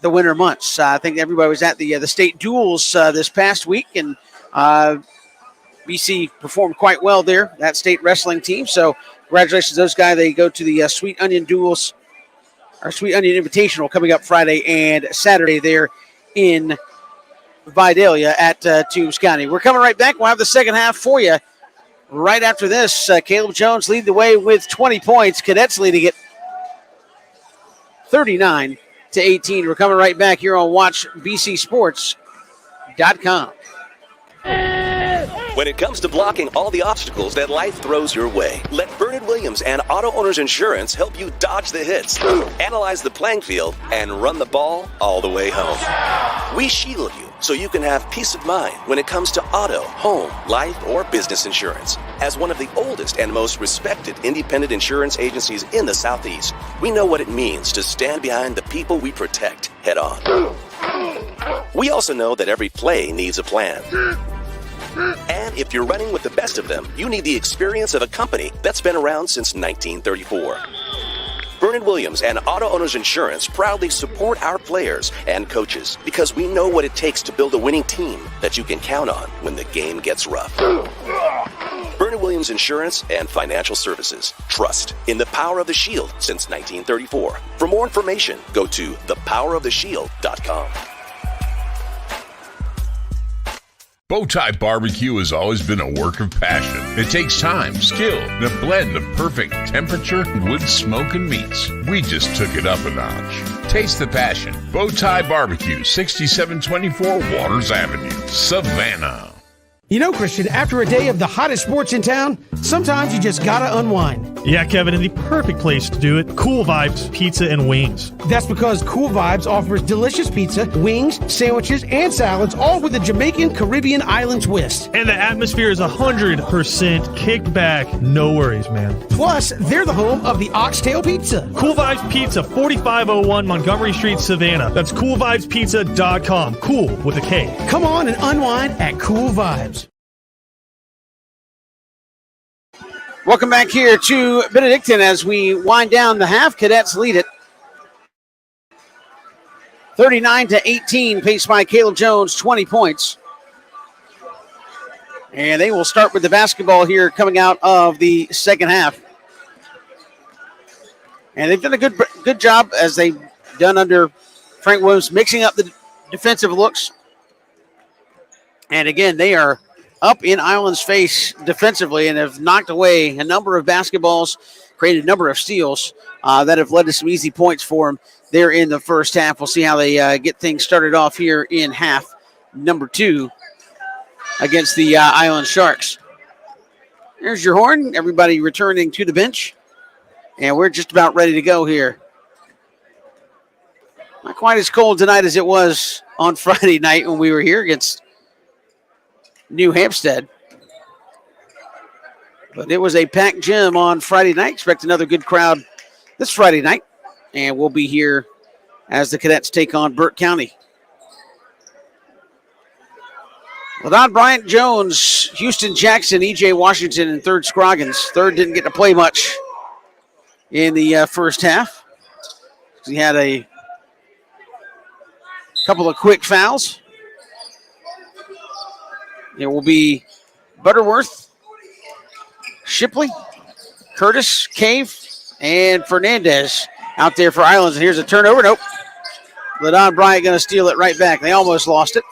the winter months. I think everybody was at the state duels this past week, and BC performed quite well there, that state wrestling team. So congratulations to those guys. They go to the Sweet Onion duels, or Sweet Onion Invitational, coming up Friday and Saturday there in Vidalia at Toombs County. We're coming right back. We'll have the second half for you right after this. Caleb Jones leading the way with 20 points. Cadets leading it 39-18. We're coming right back here on WatchBCSports.com. When it comes to blocking all the obstacles that life throws your way, let Vernon Williams and Auto Owners Insurance help you dodge the hits, analyze the playing field, and run the ball all the way home. We shield you so you can have peace of mind when it comes to auto, home, life, or business insurance. As one of the oldest and most respected independent insurance agencies in the Southeast, we know what it means to stand behind the people we protect head on. We also know that every play needs a plan. And if you're running with the best of them, you need the experience of a company that's been around since 1934. Vernon Williams and Auto Owners Insurance proudly support our players and coaches because we know what it takes to build a winning team that you can count on when the game gets rough. Vernon Williams Insurance and Financial Services. Trust in the power of the shield since 1934. For more information, go to thepoweroftheshield.com. Bowtie Barbecue has always been a work of passion. It takes time, skill, and a blend of perfect temperature, wood, smoke, and meats. We just took it up a notch. Taste the passion. Bowtie Barbecue, 6724 Waters Avenue, Savannah. You know, Christian, after a day of the hottest sports in town, sometimes you just gotta unwind. Yeah, Kevin, and the perfect place to do it, Cool Vibes Pizza and Wings. That's because Cool Vibes offers delicious pizza, wings, sandwiches, and salads, all with a Jamaican Caribbean island twist. And the atmosphere is 100% kicked back. No worries, man. Plus, they're the home of the Oxtail Pizza. Cool Vibes Pizza, 4501 Montgomery Street, Savannah. That's coolvibespizza.com. Cool with a K. Come on and unwind at Cool Vibes. Welcome back here to Benedictine as we wind down the half. Cadets lead it 39-18, paced by Caleb Jones, 20 points. And they will start with the basketball here coming out of the second half. And they've done a good job, as they've done under Frank Williams, mixing up the defensive looks. And again, they are up in Island's face defensively and have knocked away a number of basketballs, created a number of steals that have led to some easy points for them there in the first half. We'll see how they get things started off here in half number 2 against the Island Sharks. There's your horn. Everybody returning to the bench. And we're just about ready to go here. Not quite as cold tonight as it was on Friday night when we were here against New Hampstead. But it was a packed gym on Friday night. Expect another good crowd this Friday night. And we'll be here as the Cadets take on Burke County. LaDon Bryant Jones, Houston Jackson, E.J. Washington, and Third Scroggins. Third didn't get to play much in the first half. He had a couple of quick fouls. It will be Butterworth, Shipley, Curtis, Cave, and Fernandez out there for Islands. And here's a turnover. Nope. LaDon Bryant going to steal it right back. They almost lost it.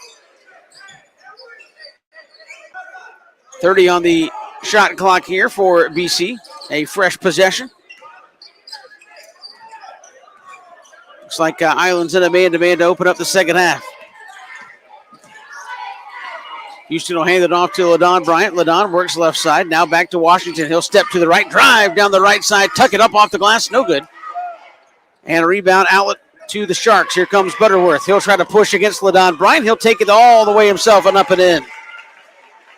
30 on the shot clock here for BC. A fresh possession. Looks like Islands in a man-to-man to open up the second half. Houston will hand it off to LaDon Bryant. LaDon works left side. Now back to Washington. He'll step to the right, drive down the right side, tuck it up off the glass. No good. And a rebound outlet to the Sharks. Here comes Butterworth. He'll try to push against LaDon Bryant. He'll take it all the way himself and up and in.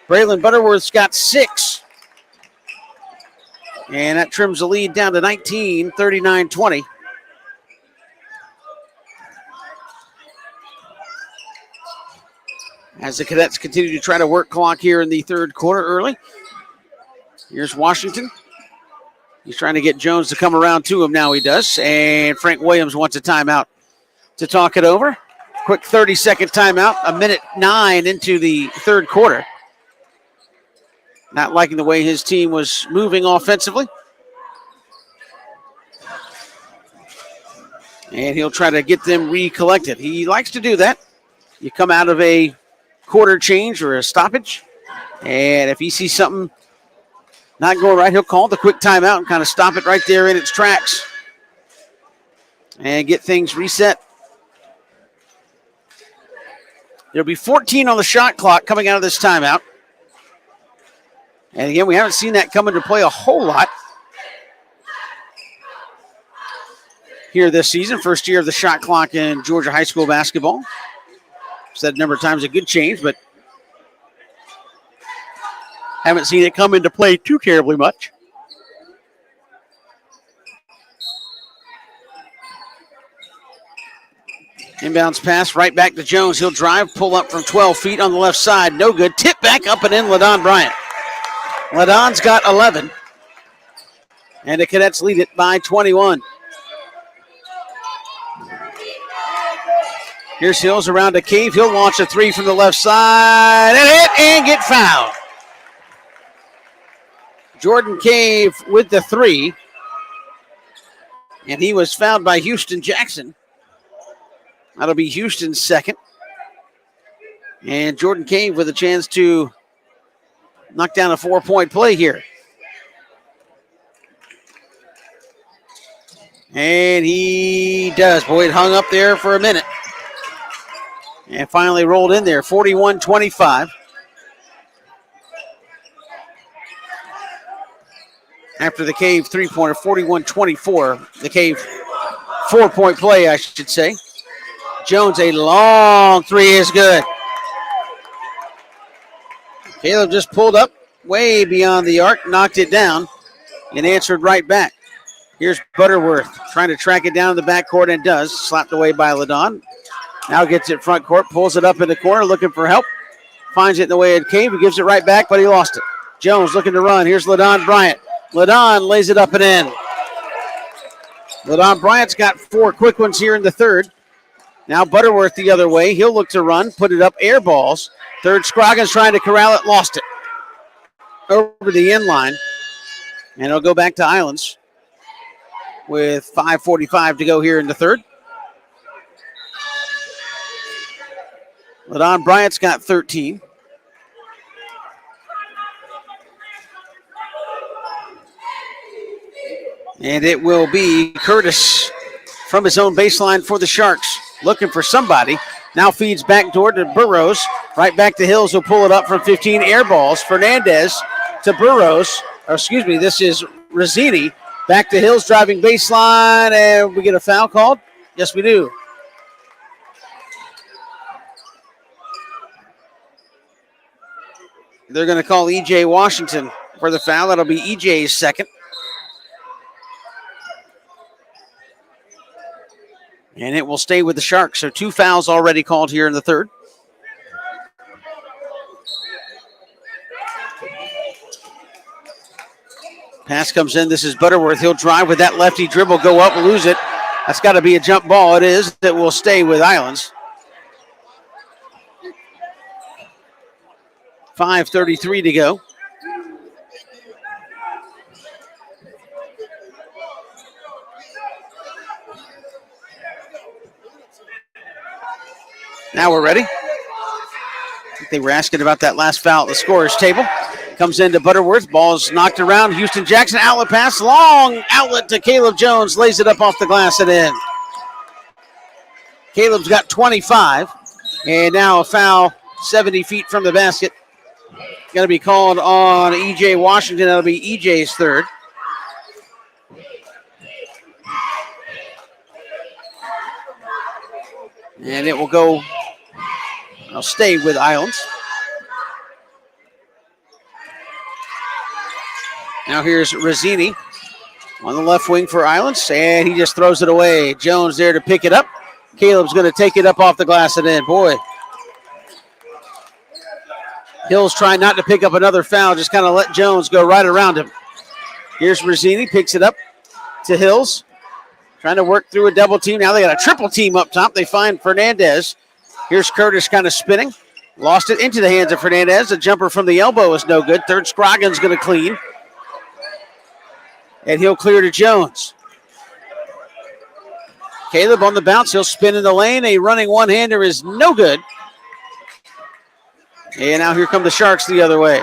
Braylon Butterworth's got 6. And that trims the lead down to 19, 39-20. As the Cadets continue to try to work clock here in the third quarter early. Here's Washington. He's trying to get Jones to come around to him. Now he does. And Frank Williams wants a timeout to talk it over. Quick 30-second timeout. 1:09 into the third quarter. Not liking the way his team was moving offensively. And he'll try to get them recollected. He likes to do that. You come out of a quarter change or a stoppage, and if he sees something not going right, he'll call the quick timeout and kind of stop it right there in its tracks and get things reset. There'll be 14 on the shot clock coming out of this timeout. And again, we haven't seen that come into play a whole lot here this season. First year of the shot clock in Georgia high school basketball. Said a number of times a good change, but haven't seen it come into play too terribly much. Inbounds pass right back to Jones. He'll drive, pull up from 12 feet on the left side. No good. Tip back up and in LaDon Bryant. LaDon's got 11. And the Cadets lead it by 21. Here's Hills around to Cave. He'll launch a three from the left side and hit and get fouled. Jordan Cave with the three. And he was fouled by Houston Jackson. That'll be Houston's second. And Jordan Cave with a chance to knock down a 4-point play here. And he does. Boy, it hung up there for a minute. And finally rolled in there, 41-25. after the Cave three-pointer, 41-24. The Cave 4-point play, I should say. Jones, a long three is good. Caleb just pulled up way beyond the arc, knocked it down, and answered right back. Here's Butterworth trying to track it down in the backcourt and does. Slapped away by Ladon. Now gets it front court, pulls it up in the corner, looking for help. Finds it in the way of Cave. He gives it right back, but he lost it. Jones looking to run. Here's Ladon Bryant. Ladon lays it up and in. Ladon Bryant's got 4 quick ones here in the third. Now Butterworth the other way. He'll look to run, put it up, air balls. Third, Scroggins trying to corral it, lost it. Over the end line. And it'll go back to Islands with 5:45 to go here in the third. Ladon Bryant's got 13. And it will be Curtis from his own baseline for the Sharks. Looking for somebody. Now feeds back door to Burrows. Right back to Hills, who'll pull it up from 15. Air balls. Fernandez to Burrows. This is Razzini. Back to Hills, driving baseline, and we get a foul called? Yes, we do. They're going to call E.J. Washington for the foul. That'll be E.J.'s second. And it will stay with the Sharks. So 2 fouls already called here in the third. Pass comes in. This is Butterworth. He'll drive with that lefty dribble, go up, lose it. That's got to be a jump ball. It is. That will stay with Islands. 5:33 to go. Now we're ready. I think they were asking about that last foul at the scorer's table. Comes into Butterworth. Ball's knocked around. Houston Jackson outlet pass. Long outlet to Caleb Jones. Lays it up off the glass and in. Caleb's got 25. And now a foul 70 feet from the basket. Going to be called on E.J. Washington. That'll be E.J.'s third. And it will go, I'll stay with Islands. Now here's Razzini on the left wing for Islands, and he just throws it away. Jones there to pick it up. Caleb's going to take it up off the glass and in. Boy. Hills trying not to pick up another foul, just kind of let Jones go right around him. Here's Razzini, picks it up to Hills. Trying to work through a double team. Now they got a triple team up top. They find Fernandez. Here's Curtis kind of spinning. Lost it into the hands of Fernandez. A jumper from the elbow is no good. Third, Scroggins going to clean. And he'll clear to Jones. Caleb on the bounce. He'll spin in the lane. A running one-hander is no good. And now here come the Sharks the other way.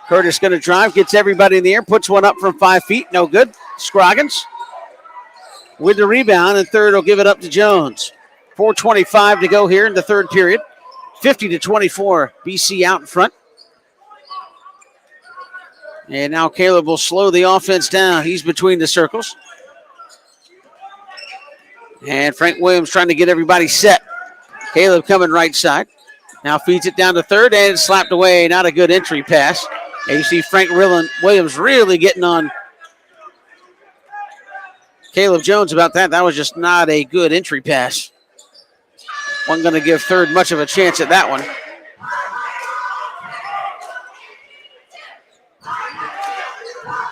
Curtis going to drive, gets everybody in the air, puts one up from 5 feet, no good. Scroggins with the rebound, and third will give it up to Jones. 4:25 to go here in the third period. 50-24, BC out in front. And now Caleb will slow the offense down. He's between the circles. And Frank Williams trying to get everybody set. Caleb coming right side. Now feeds it down to third and slapped away. Not a good entry pass. And you see Frank Williams really getting on Caleb Jones about that. That was just not a good entry pass. Wasn't going to give third much of a chance at that one.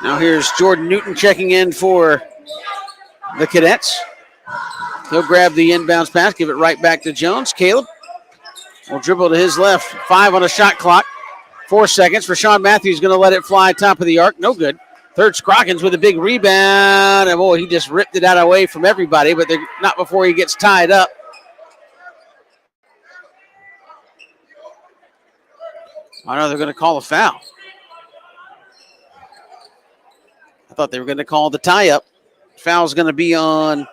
Now here's Jordan Newton checking in for the Cadets. He'll grab the inbounds pass, give it right back to Jones. Caleb will dribble to his left. 5 on a shot clock. 4 seconds. Rashawn Matthews going to let it fly top of the arc. No good. Third, Scroggins with a big rebound. And boy, he just ripped it out away from everybody, but they're not before he gets tied up. I know they're going to call a foul. I thought they were going to call the tie-up. Foul's going to be on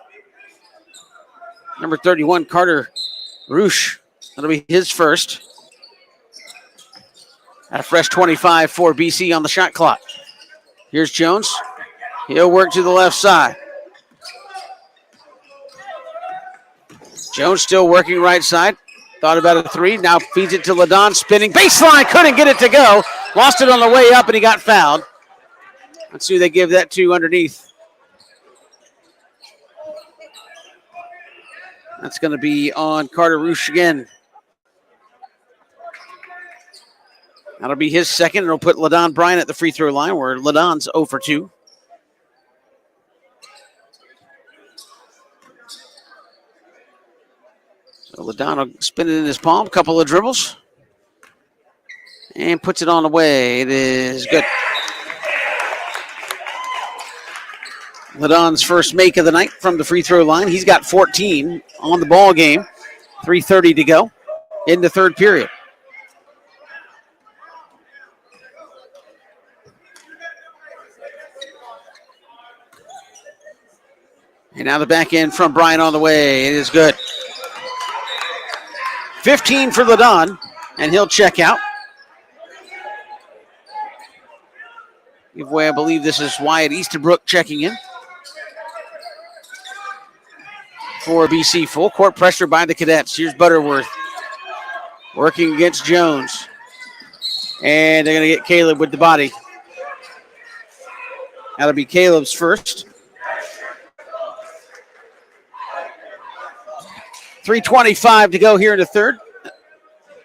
number 31, Carter Roosh. That'll be his first. At a fresh 25 for BC on the shot clock. Here's Jones. He'll work to the left side. Jones still working right side. Thought about a three. Now feeds it to Ladon, spinning. Baseline, couldn't get it to go. Lost it on the way up, and he got fouled. Let's see who they give that to underneath. That's going to be on Carter Roosh again. That'll be his second. It'll put Ladon Bryant at the free throw line, where Ladon's 0 for 2. So Ladon will spin it in his palm, couple of dribbles, and puts it on the way. It is good. Ladon's first make of the night from the free throw line. He's got 14 on the ball game. 3:30 to go in the third period. And now the back end from Bryant on the way. It is good. 15 for Ladon, and he'll check out. Give way, I believe this is Wyatt Easterbrook checking in for BC. Full court pressure by the Cadets. Here's Butterworth working against Jones. And they're going to get Caleb with the body. That'll be Caleb's first. 3:25 to go here in the third.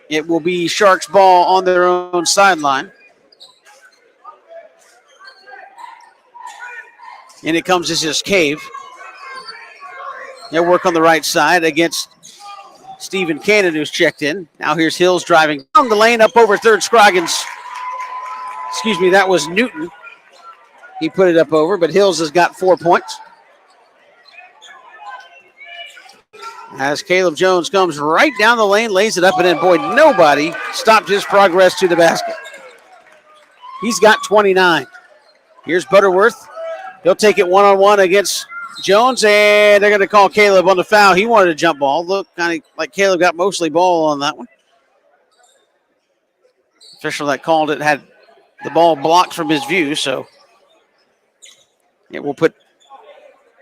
It will be Sharks ball on their own sideline. And it comes as his Cave. They'll work on the right side against Stephen Cannon, who's checked in. Now here's Hills driving down the lane up over third Scroggins. Excuse me, that was Newton. He put it up over, but Hills has got 4 points. As Caleb Jones comes right down the lane, lays it up, and then, boy, nobody stopped his progress to the basket. He's got 29. Here's Butterworth. He'll take it one-on-one against Jones, and they're going to call Caleb on the foul. He wanted a jump ball. Looked kind of like Caleb got mostly ball on that one. Official that called it had the ball blocked from his view, so it will put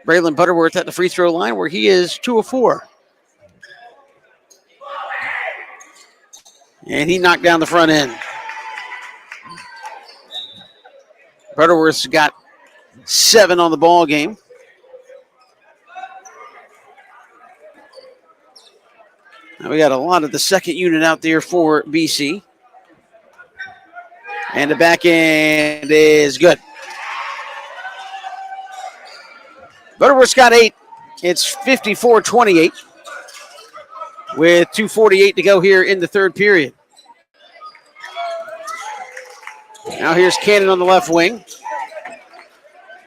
Braylon Butterworth at the free throw line, where he is 2 of 4. And he knocked down the front end. Butterworth's got 7 on the ball game. Now we got a lot of the second unit out there for BC. And the back end is good. Butterworth's got 8. It's 54-28 with 2:48 to go here in the third period. Now here's Cannon on the left wing.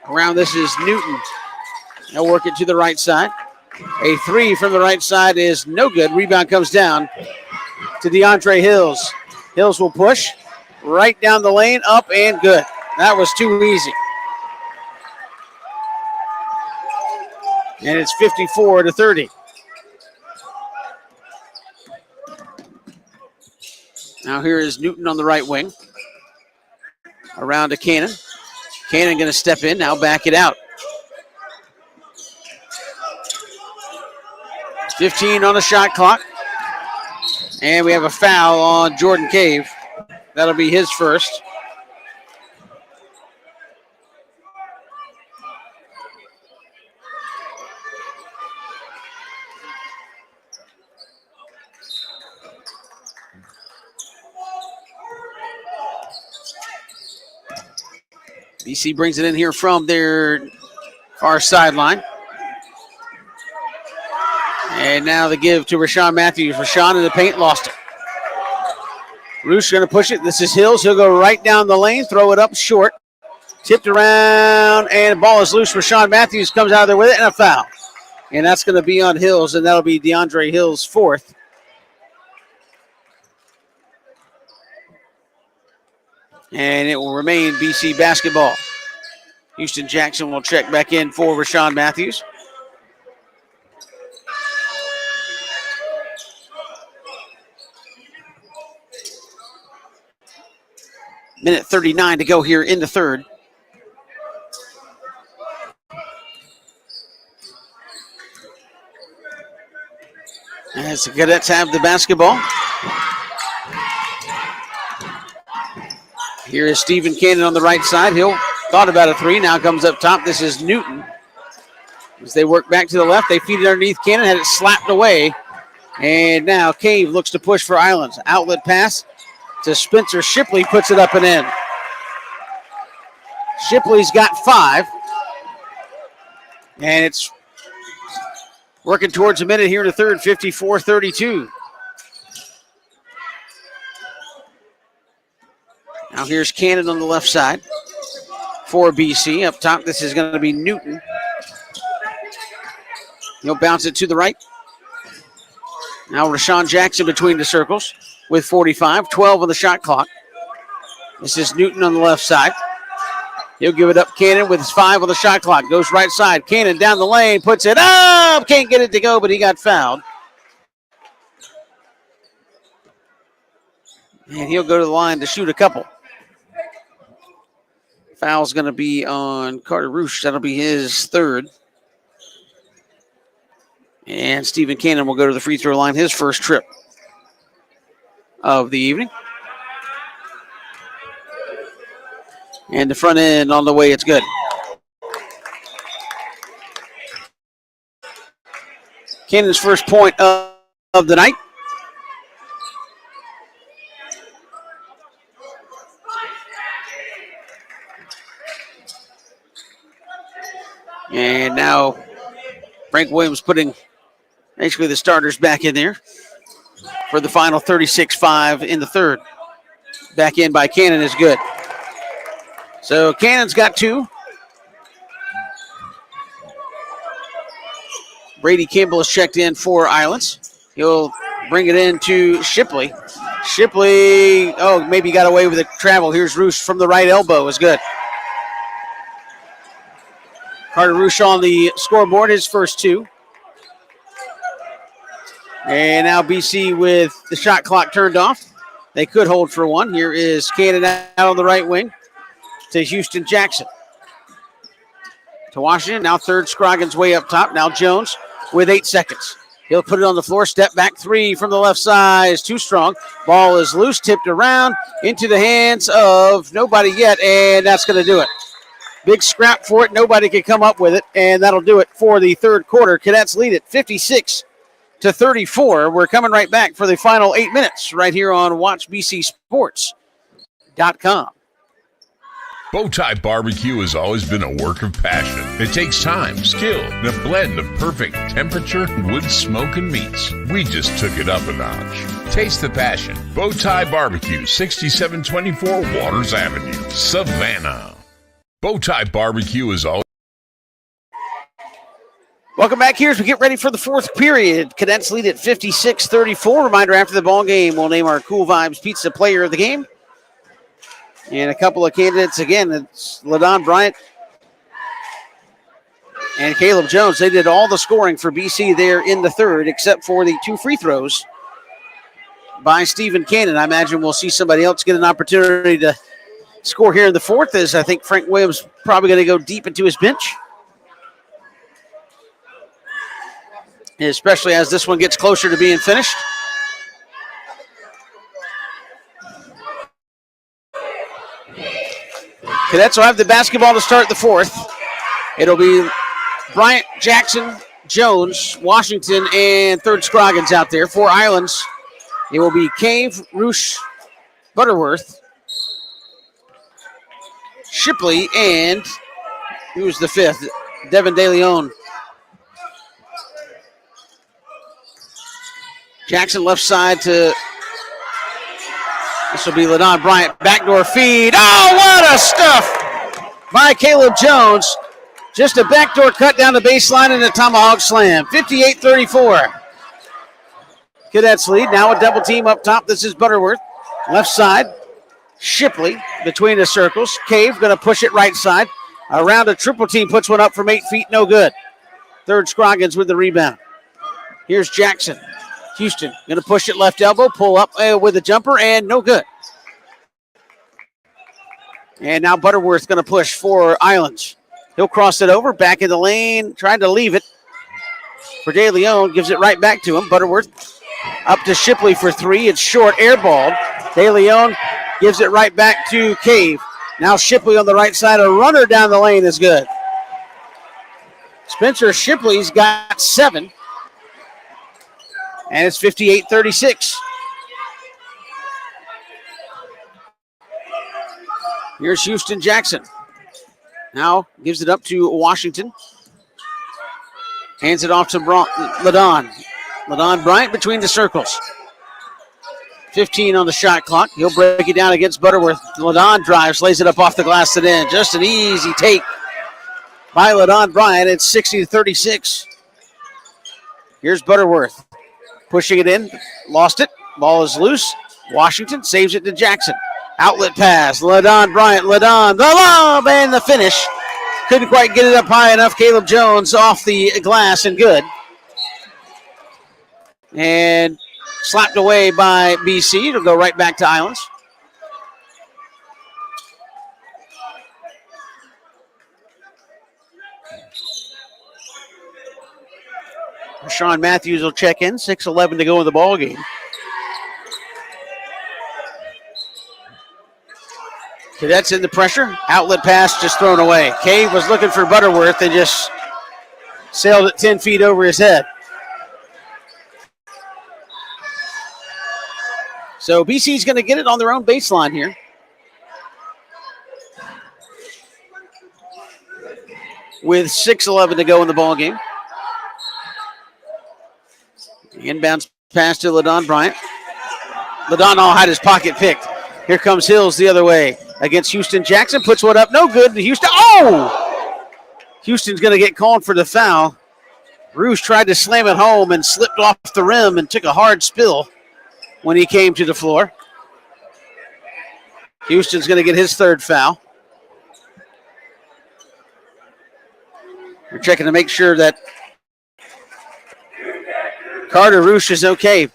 Around this is Newton. They'll work it to the right side. A three from the right side is no good. Rebound comes down to DeAndre Hills. Hills will push right down the lane, up and good. That was too easy. And it's 54-30. Now here is Newton on the right wing. Around to Cannon. Cannon going to step in, now back it out. 15 on the shot clock. And we have a foul on Jordan Cave. That'll be his first. BC brings it in here from their far sideline. And now the give to Rashawn Matthews. Rashawn in the paint, lost it. Roosh going to push it. This is Hills. He'll go right down the lane, throw it up short. Tipped around, and the ball is loose. Rashawn Matthews comes out there with it, and a foul. And that's going to be on Hills, and that'll be DeAndre Hills' fourth. And it will remain BC basketball. Houston Jackson will check back in for Rashawn Matthews. Minute 39 to go here in the third. As the Cadets have the basketball. Here is Stephen Cannon on the right side. He'll thought about a three. Now comes up top. This is Newton. As they work back to the left, they feed it underneath Cannon, had it slapped away. And now Cave looks to push for Islands. Outlet pass to Spencer Shipley, puts it up and in. Shipley's got 5. And it's working towards a minute here in the third, 54-32. Now here's Cannon on the left side for BC. Up top, this is going to be Newton. He'll bounce it to the right. Now Rashawn Jackson between the circles with 45, 12 on the shot clock. This is Newton on the left side. He'll give it up. Cannon with his 5 on the shot clock. Goes right side. Cannon down the lane, puts it up. Can't get it to go, but he got fouled. And he'll go to the line to shoot a couple. Foul's going to be on Carter Roosh. That'll be his 3rd. And Stephen Cannon will go to the free throw line, his first trip of the evening. And the front end on the way, it's good. Cannon's first point of the night. And now Frank Williams putting basically the starters back in there for the final 36-5 in the third. Back in by Cannon is good. So Cannon's got 2. Brady Campbell is checked in for Islands. He'll bring it in to Shipley. Shipley, maybe got away with the travel. Here's Roosh from the right elbow is good. Carter Roosh on the scoreboard, his first 2. And now BC with the shot clock turned off. They could hold for 1. Here is Cannon out on the right wing to Houston Jackson. To Washington, now third Scroggins way up top. Now Jones with 8 seconds. He'll put it on the floor, step back 3 from the left side. Is too strong. Ball is loose, tipped around into the hands of nobody yet, and that's going to do it. Big scrap for it. Nobody can come up with it, and that'll do it for the third quarter. Cadets lead it 56-34. We're coming right back for the final 8 minutes right here on WatchBCSports.com. Bowtie Barbecue has always been a work of passion. It takes time, skill, and a blend of perfect temperature, wood, smoke, and meats. We just took it up a notch. Taste the passion. Bowtie Barbecue, 6724 Waters Avenue, Savannah. Bowtie Barbecue is always... Welcome back here as we get ready for the fourth period. Cadets lead at 56-34. Reminder, after the ball game, we'll name our Cool Vibes Pizza Player of the Game. And a couple of candidates, again, it's LaDon Bryant and Caleb Jones. They did all the scoring for BC there in the third, except for the 2 free throws by Stephen Cannon. I imagine we'll see somebody else get an opportunity to score here in the fourth, as I think Frank Williams probably going to go deep into his bench, especially as this one gets closer to being finished. Cadets will have the basketball to start the fourth. It'll be Bryant, Jackson, Jones, Washington, and third Scroggins out there. For Islands, it will be Cave, Roosh, Butterworth, Shipley, and who's the 5th? Devin DeLeon. Jackson left side to... This will be LaDon Bryant. Backdoor feed. Oh, what a stuff by Caleb Jones. Just a backdoor cut down the baseline and a tomahawk slam. 58-34. Cadets lead. Now a double team up top. This is Butterworth. Left side. Shipley between the circles. Cave going to push it right side. Around a triple team. Puts one up from 8 feet. No good. Third Scroggins with the rebound. Here's Jackson. Houston going to push it left elbow, pull up with a jumper, and no good. And now Butterworth going to push for Islands. He'll cross it over, back in the lane, trying to leave it. For DeLeon, gives it right back to him. Butterworth Up to Shipley for three. It's short, airballed. De Leon gives it right back to Cave. Now Shipley on the right side. A runner down the lane is good. Spencer Shipley's got 7. And it's 58-36. Here's Houston Jackson. Now gives it up to Washington. Hands it off to Ladon. Ladon Bryant between the circles. 15 on the shot clock. He'll break it down against Butterworth. Ladon drives, lays it up off the glass and in. Just an easy take by Ladon Bryant. It's 60-36. Here's Butterworth. Pushing it in. Lost it. Ball is loose. Washington saves it to Jackson. Outlet pass. Ladon Bryant. Ladon. The lob and the finish. Couldn't quite get it up high enough. Caleb Jones off the glass and good. And slapped away by BC. It'll go right back to Islands. Sean Matthews will check in. 6:11 to go in the ball game. Cadets in the pressure. Outlet pass just thrown away. Cave was looking for Butterworth and just sailed it 10 feet over his head. So BC's going to get it on their own baseline here. With 6:11 to go in the ball game. Inbounds pass to Ladon Bryant. Ladon all had his pocket picked. Here comes Hills the other way against Houston Jackson. Puts one up. No good to Houston. Oh! Houston's going to get called for the foul. Rouge tried to slam it home and slipped off the rim and took a hard spill when he came to the floor. Houston's going to get his third foul. We're checking to make sure that Carter Rouge is okay.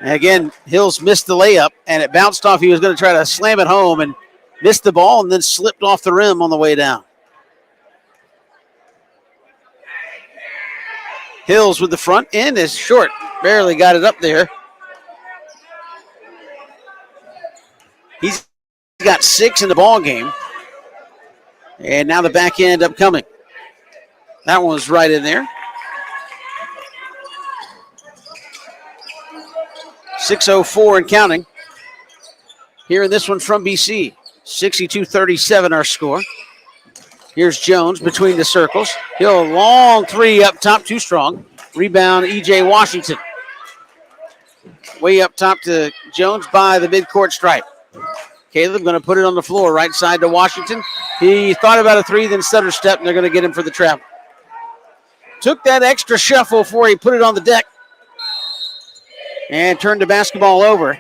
And again, Hills missed the layup, and it bounced off. He was going to try to slam it home and missed the ball and then slipped off the rim on the way down. Hills with the front end is short. Barely got it up there. He's got 6 in the ball game. And now the back end upcoming. That one was right in there. 6:04 and counting. Here in this one from BC. 62-37 our score. Here's Jones between the circles. He'll long three up top, too strong. Rebound, E.J. Washington. Way up top to Jones by the midcourt stripe. Caleb going to put it on the floor, right side to Washington. He thought about a three, then stutter step, and they're going to get him for the trap. Took that extra shuffle before he put it on the deck and turned the basketball over.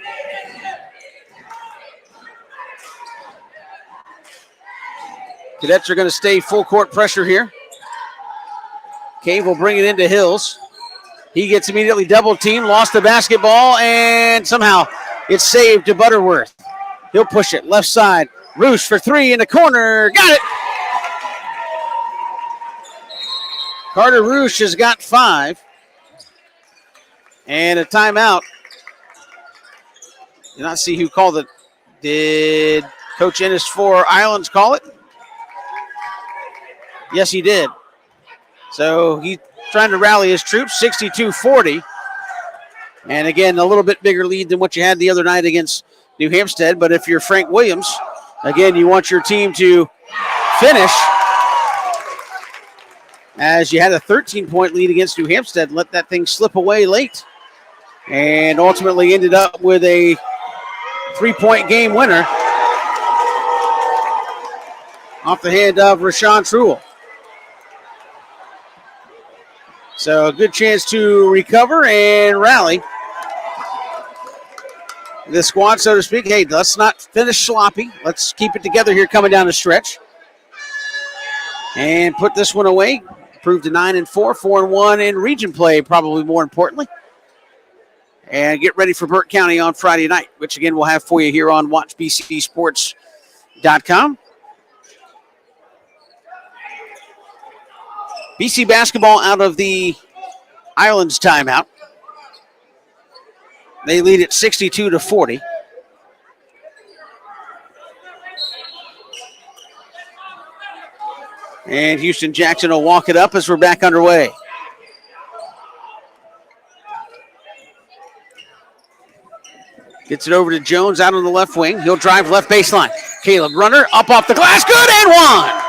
Cadets are going to stay full court pressure here. Cave will bring it into Hills. He gets immediately double teamed, lost the basketball, and somehow it's saved to Butterworth. He'll push it left side. Rouge for three in the corner. Got it. Carter Rouge has got 5. And a timeout. Did not see who called it. Did Coach Ennis for Islands call it? Yes, he did. So he's trying to rally his troops, 62-40. And again, a little bit bigger lead than what you had the other night against New Hampstead. But if you're Frank Williams, again, you want your team to finish. As you had a 13-point lead against New Hampstead, let that thing slip away late. And ultimately ended up with a 3-point game winner off the hand of Rashawn Truel. So a good chance to recover and rally the squad, so to speak. Hey, let's not finish sloppy. Let's keep it together here coming down the stretch. And put this one away. Improved to 9-4, 4-1 in region play, probably more importantly. And get ready for Burke County on Friday night, which again we'll have for you here on WatchBCSports.com. BC basketball out of the Islands timeout. They lead it 62-40. And Houston Jackson will walk it up as we're back underway. Gets it over to Jones out on the left wing. He'll drive left baseline. Caleb Runner up off the glass. Good, and one.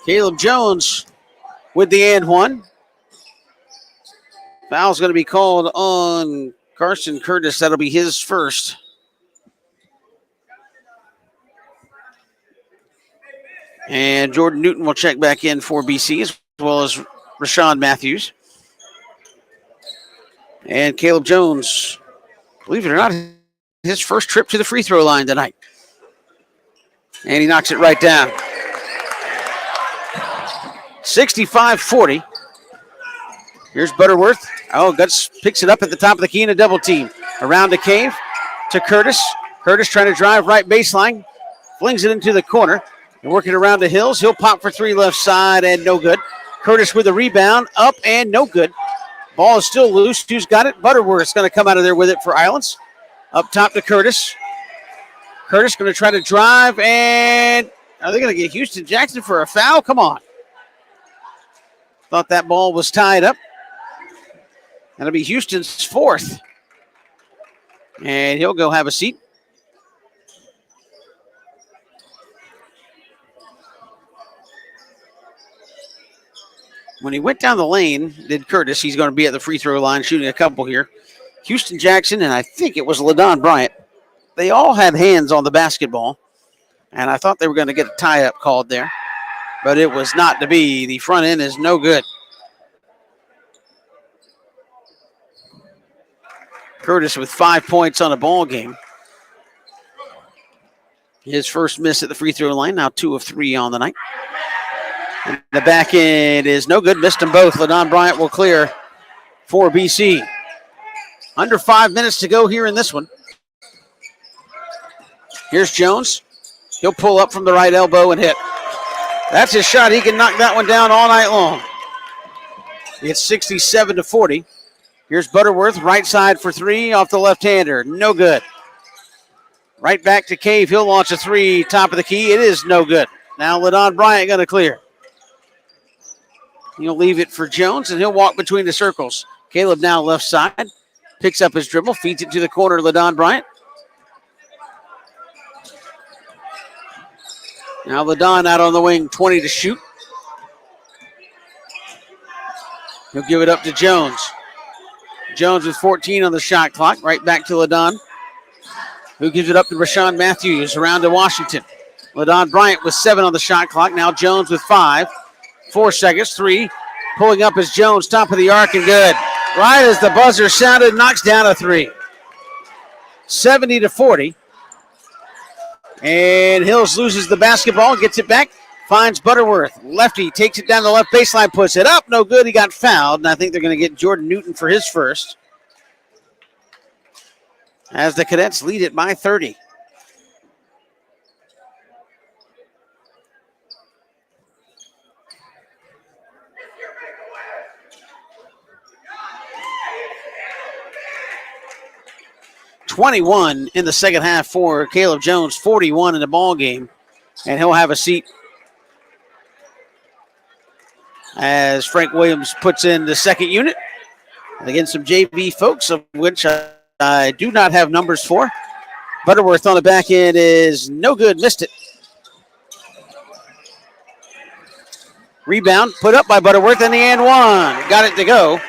Caleb Jones with the and one. Foul's going to be called on Carson Curtis. That'll be his first. And Jordan Newton will check back in for BC, as well as Rashawn Matthews. And Caleb Jones, believe it or not, his first trip to the free throw line tonight. And he knocks it right down. 65-40. Here's Butterworth. Oh, Guts picks it up at the top of the key in a double team. Around the cave to Curtis. Curtis trying to drive right baseline. Flings it into the corner. And working around the Hills. He'll pop for three left side and no good. Curtis with a rebound. Up and no good. Ball is still loose. Who's got it? Butterworth's going to come out of there with it for Islands. Up top to Curtis. Curtis going to try to drive, and are they going to get Houston Jackson for a foul? Come on. Thought that ball was tied up. That'll be Houston's fourth. And he'll go have a seat. When he went down the lane, did Curtis, he's going to be at the free throw line shooting a couple here. Houston Jackson, and I think it was LaDon Bryant, they all had hands on the basketball, and I thought they were going to get a tie-up called there, but it was not to be. The front end is no good. Curtis with 5 points on a ball game. His first miss at the free throw line, now 2 of 3 on the night. And the back end is no good. Missed them both. LaDon Bryant will clear for BC. Under 5 minutes to go here in this one. Here's Jones. He'll pull up from the right elbow and hit. That's his shot. He can knock that one down all night long. It's 67-40. Here's Butterworth, right side for three off the left-hander. No good. Right back to Cave. He'll launch a three, top of the key. It is no good. Now LaDon Bryant going to clear. He'll leave it for Jones, and he'll walk between the circles. Caleb now left side. Picks up his dribble, feeds it to the corner, LaDon Bryant. Now LaDon out on the wing, 20 to shoot. He'll give it up to Jones. Jones with 14 on the shot clock. Right back to LaDon, who gives it up to Rashawn Matthews. Around to Washington. LaDon Bryant with 7 on the shot clock. Now Jones with 5. 4 seconds, 3. Pulling up is Jones, top of the arc and good. Right as the buzzer sounded, knocks down a 3. 70-40. And Hills loses the basketball, gets it back, finds Butterworth. Lefty takes it down the left baseline, puts it up. No good, he got fouled, and I think they're going to get Jordan Newton for his first. As the Cadets lead it by 30. .21 in the second half for Caleb Jones, 41 in the ball game, and he'll have a seat as Frank Williams puts in the second unit against some JV folks, of which I do not have numbers for. Butterworth on the back end is no good, missed it. Rebound put up by Butterworth, and the and one, got it to go.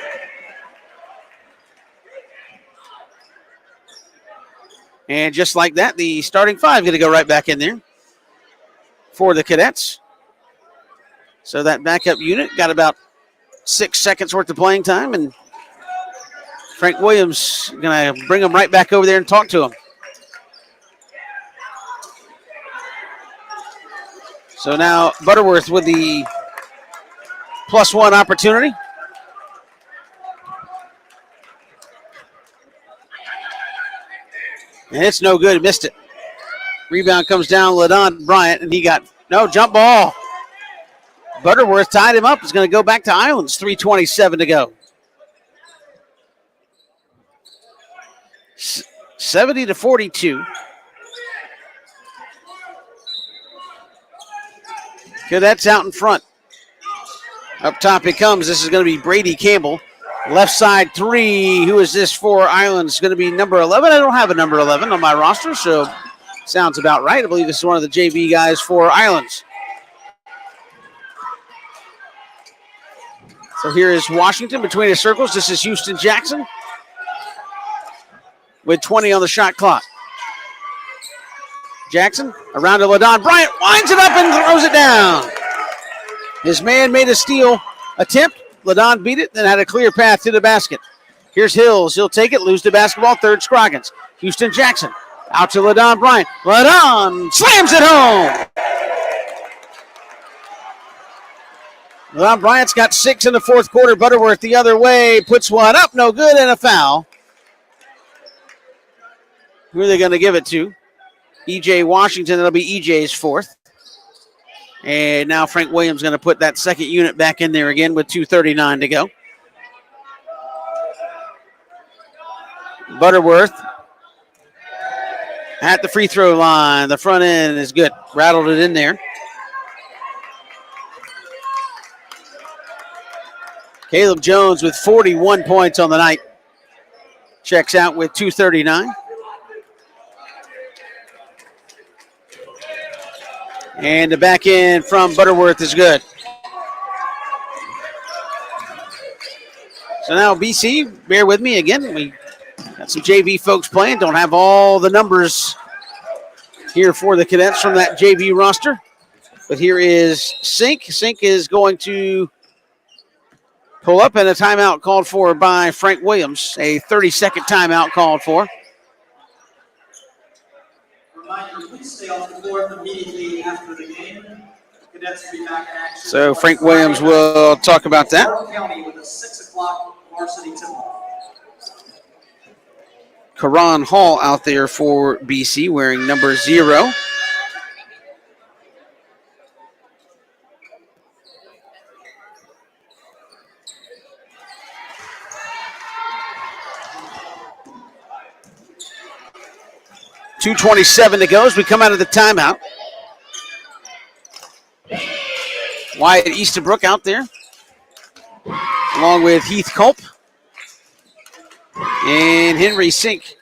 And just like that, the starting five going to go right back in there for the Cadets. So that backup unit got about 6 seconds worth of playing time, and Frank Williams going to bring them right back over there and talk to them. So now Butterworth with the +1 opportunity. And it's no good. He missed it. Rebound comes down LaDon Bryant, and he got no jump ball. Butterworth tied him up. He's going to go back to Islands. 3:27 to go. 70-42. Cadets out in front. Up top he comes. This is going to be Brady Campbell. Left side three. Who is this for Islands? Going to be number 11. I don't have a number 11 on my roster, so sounds about right. I believe this is one of the JV guys for Islands. So here is Washington between the circles. This is Houston Jackson with 20 on the shot clock. Jackson around to LaDon Bryant, winds it up and throws it down. His man made a steal attempt. LaDon beat it, then had a clear path to the basket. Here's Hills. He'll take it, lose the basketball. Third Scroggins. Houston Jackson out to LaDon Bryant. LaDon slams it home. LaDon Bryant's got 6 in the fourth quarter. Butterworth the other way, puts one up, no good, and a foul. Who are they going to give it to? E.J. Washington. That'll be E.J.'s fourth. And now Frank Williams going to put that second unit back in there again with 2:39 to go. Butterworth at the free throw line. The front end is good. Rattled it in there. Caleb Jones with 41 points on the night. Checks out with 2:39. And the back end from Butterworth is good. So now BC, bear with me again. We got some JV folks playing. Don't have all the numbers here for the Cadets from that JV roster. But here is Sink. Sink is going to pull up, and a timeout called for by Frank Williams. A 30-second timeout called for. Reminder, please stay off the floor immediately after the game. Cadets will be back in action. So Frank Williams will talk about that. Carroll County with a 6 o'clock varsity tip-off. Karan Hall out there for BC wearing number 0. .227 to go as we come out of the timeout. Wyatt Easterbrook out there, along with Heath Culp and Henry Sink.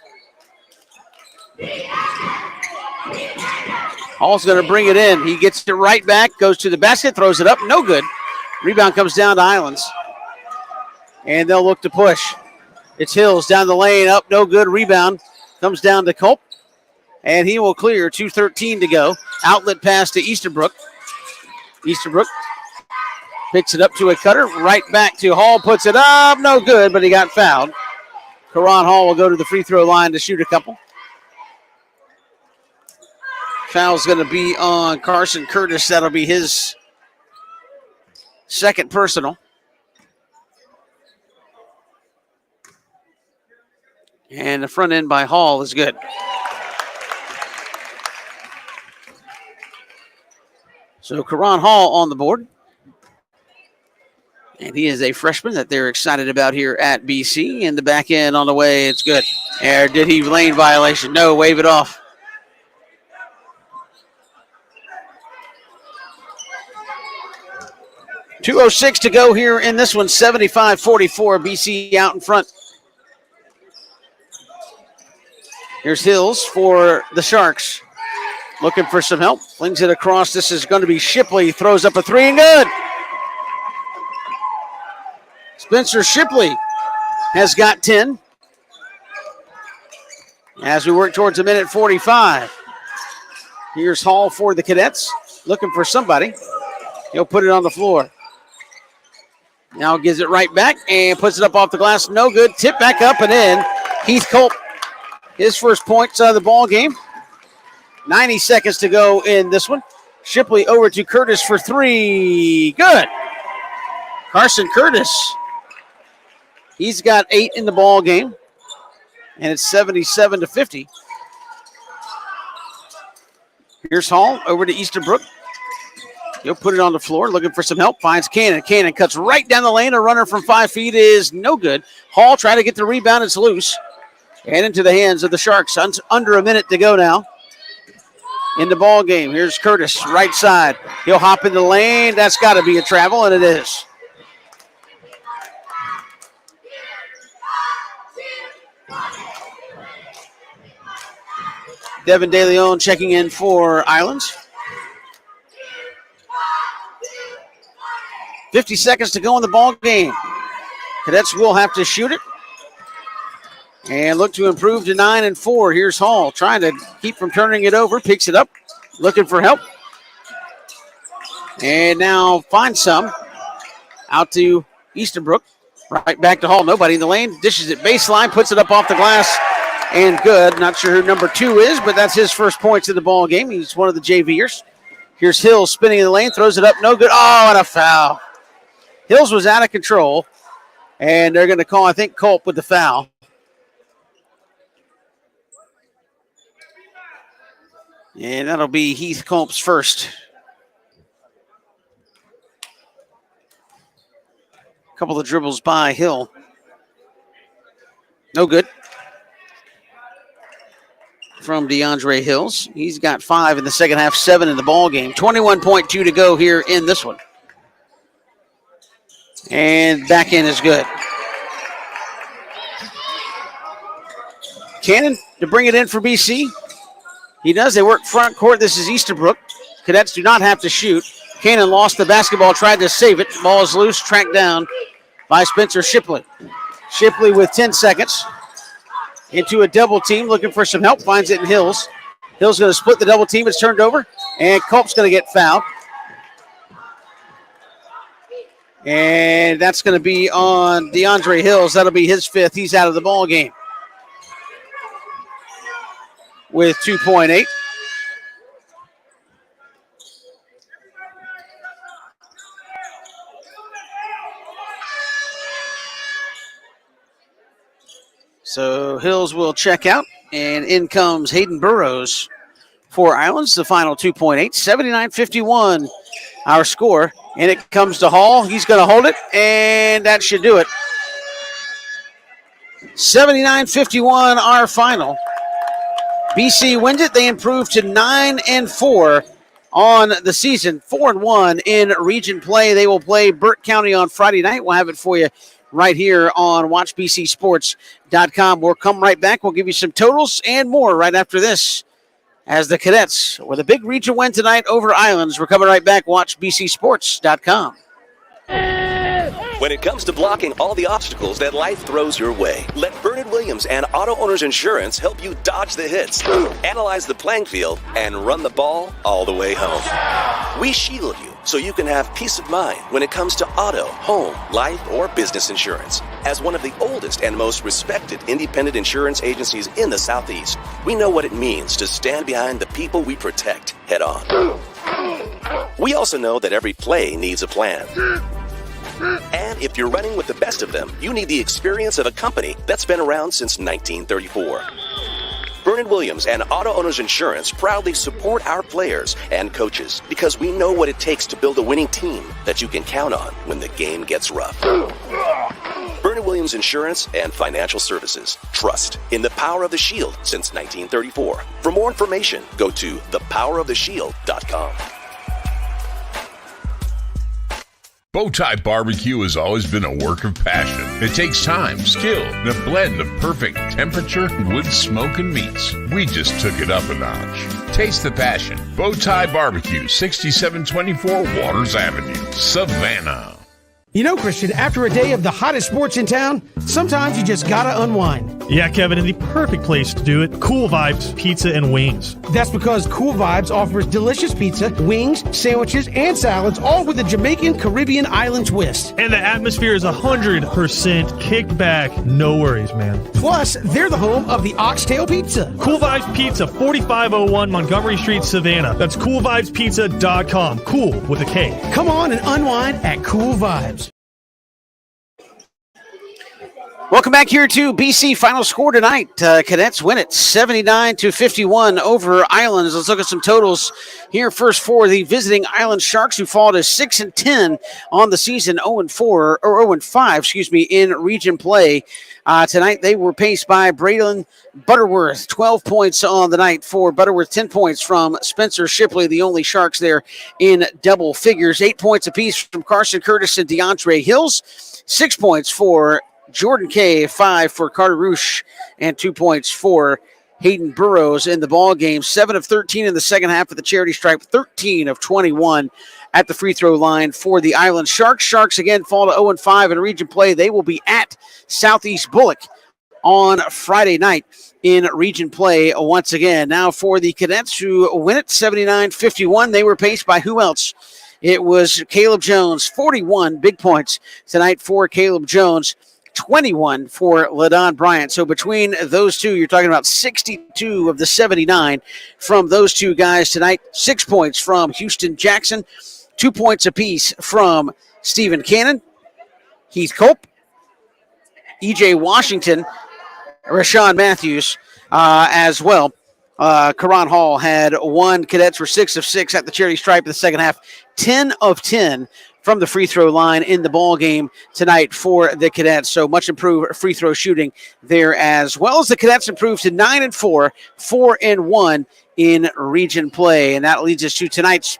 Hall's going to bring it in. He gets it right back, goes to the basket, throws it up, no good. Rebound comes down to Islands. And they'll look to push. It's Hills down the lane, up, no good. Rebound comes down to Culp. And he will clear. 2:13 to go. Outlet pass to Easterbrook. Easterbrook picks it up to a cutter. Right back to Hall. Puts it up. No good, but he got fouled. Karan Hall will go to the free throw line to shoot a couple. Foul's going to be on Carson Curtis. That'll be his second personal. And the front end by Hall is good. So Karan Hall on the board. And he is a freshman that they're excited about here at BC. And the back end on the way, it's good. Or did he lane violation? No, wave it off. .206 to go here in this one. 75-44, BC out in front. Here's Hills for the Sharks. Looking for some help. Flings it across. This is going to be Shipley. Throws up a three and good. Spencer Shipley has got 10. As we work towards a minute 45. Here's Hall for the Cadets. Looking for somebody. He'll put it on the floor. Now gives it right back and puts it up off the glass. No good. Tip back up and in. Heath Culp, his first points of the ball game. 90 seconds to go in this one. Shipley over to Curtis for three. Good. Carson Curtis. He's got 8 in the ball game. And it's 77-50. Here's Hall over to Easterbrook. He'll put it on the floor, looking for some help. Finds Cannon. Cannon cuts right down the lane. A runner from 5 feet is no good. Hall trying to get the rebound. It's loose. and into the hands of the Sharks. Under a minute to go now in the ball game. Here's Curtis, right side. He'll hop in the lane. That's got to be a travel, and it is. Devin DeLeon checking in for Islands. 50 seconds to go in the ball game. Cadets will have to shoot it and look to improve to 9-4. Here's Hall trying to keep from turning it over. Picks it up, looking for help. And now finds some out to Easterbrook. Right back to Hall. Nobody in the lane. Dishes it baseline, puts it up off the glass. And good. Not sure who number 2 is, but that's his first points in the ball game. He's one of the JVers. Here's Hills spinning in the lane, throws it up, no good. Oh, and a foul. Hills was out of control, and they're going to call, I think, Culp with the foul. And that'll be Heath Culp's first. A couple of dribbles by Hill. No good. From DeAndre Hills. He's got 5 in the second half, 7 in the ball game. 21.2 to go here in this one. And back in is good. Cannon to bring it in for BC. He does. They work front court. This is Easterbrook. Cadets do not have to shoot. Cannon lost the basketball, tried to save it. Ball is loose, tracked down by Spencer Shipley. Shipley with 10 seconds. Into a double team, looking for some help, finds it in Hills. Hills going to split the double team. It's turned over, and Culp's going to get fouled. And that's going to be on DeAndre Hills. That'll be his 5th. He's out of the ball game with 2.8. So Hills will check out, and in comes Hayden Burrows for Islands, the final 2.8, 79-51, our score. And it comes to Hall. He's going to hold it, and that should do it. 79-51, our final. BC wins it. They improve to 9-4 on the season, 4-1 in region play. They will play Burt County on Friday night. We'll have it for you right here on WatchBCSports.com. We'll come right back. We'll give you some totals and more right after this as the Cadets with a big region win tonight over Islands. We're coming right back. WatchBCSports.com. When it comes to blocking all the obstacles that life throws your way, let Bernard Williams and Auto Owners Insurance help you dodge the hits, analyze the playing field, and run the ball all the way home. We shield you so you can have peace of mind when it comes to auto, home, life, or business insurance. As one of the oldest and most respected independent insurance agencies in the Southeast, we know what it means to stand behind the people we protect head on. We also know that every play needs a plan. And if you're running with the best of them, you need the experience of a company that's been around since 1934. Bernard Williams and Auto Owners Insurance proudly support our players and coaches because we know what it takes to build a winning team that you can count on when the game gets rough. Bernard Williams Insurance and Financial Services. Trust in the power of the shield since 1934. For more information, go to thepoweroftheshield.com. Bowtie Barbecue has always been a work of passion. It takes time, skill, and a blend of perfect temperature, wood, smoke, and meats. We just took it up a notch. Taste the passion. Bowtie Barbecue, 6724 Waters Avenue, Savannah. You know, Christian, after a day of the hottest sports in town, sometimes you just gotta unwind. Yeah, Kevin, and the perfect place to do it, Cool Vibes Pizza and Wings. That's because Cool Vibes offers delicious pizza, wings, sandwiches, and salads, all with a Jamaican Caribbean island twist. And the atmosphere is 100% kicked back. No worries, man. Plus, they're the home of the Oxtail Pizza. Cool Vibes Pizza, 4501 Montgomery Street, Savannah. That's coolvibespizza.com. Cool with a K. Come on and unwind at Cool Vibes. Welcome back here to BC. Final score tonight. Cadets win it 79-51 over Islands. Let's look at some totals here first for the visiting Island Sharks, who fall to 6-10 on the season, 0-4 or 0-5, in region play. Tonight they were paced by Braylon Butterworth, 12 points on the night for Butterworth, 10 points from Spencer Shipley, the only Sharks there in double figures, 8 points apiece from Carson Curtis and DeAndre Hills, 6 points for Jordan Kay, 5 for Carter Roosh, and 2 points for Hayden Burrows in the ball game. 7 of 13 in the second half of the charity stripe, 13 of 21 at the free throw line for the Island Sharks. Sharks again fall to 0-5 in region play. They will be at Southeast Bullock on Friday night in region play once again. Now for the Cadets, who win it 79-51. They were paced by who else? It was Caleb Jones, 41 big points tonight for Caleb Jones. 21 for LaDon Bryant. So between those two, you're talking about 62 of the 79 from those two guys tonight. 6 points from Houston Jackson, 2 points apiece from Stephen Cannon, Heath Cope, E.J. Washington, Rashawn Matthews as well. Karan Hall had 1. Cadets were 6 of 6 at the charity stripe in the second half, 10 of 10 from the free throw line in the ball game tonight for the Cadets. So much improved free throw shooting there, as well as the Cadets improved to 9-4, 4-1 in region play. And that leads us to tonight's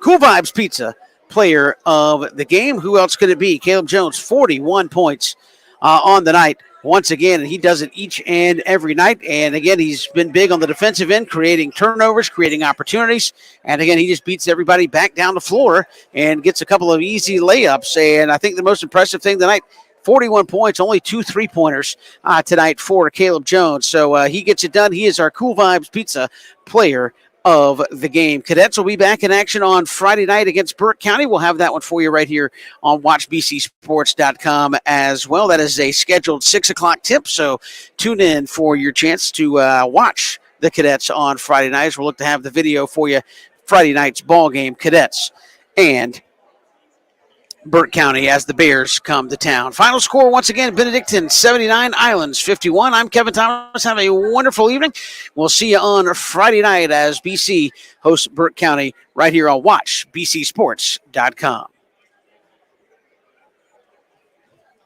Cool Vibes Pizza player of the game. Who else could it be? Caleb Jones, 41 points on the night. Once again, and he does it each and every night. And again, he's been big on the defensive end, creating turnovers, creating opportunities. And again, he just beats everybody back down the floor and gets a couple of easy layups. And I think the most impressive thing tonight, 41 points, only 2 3-pointers tonight for Caleb Jones. So he gets it done. He is our Cool Vibes Pizza player of the game. Cadets will be back in action on Friday night against Burke County. We'll have that one for you right here on WatchBCSports.com as well. That is a scheduled 6 o'clock tip, so tune in for your chance to watch the Cadets on Friday nights. We'll look to have the video for you Friday night's ball game, Cadets and Burke County, as the Bears come to town. Final score once again, Benedictine 79, Islands 51. I'm Kevin Thomas. Have a wonderful evening. We'll see you on Friday night as BC hosts Burke County right here on WatchBCSports.com.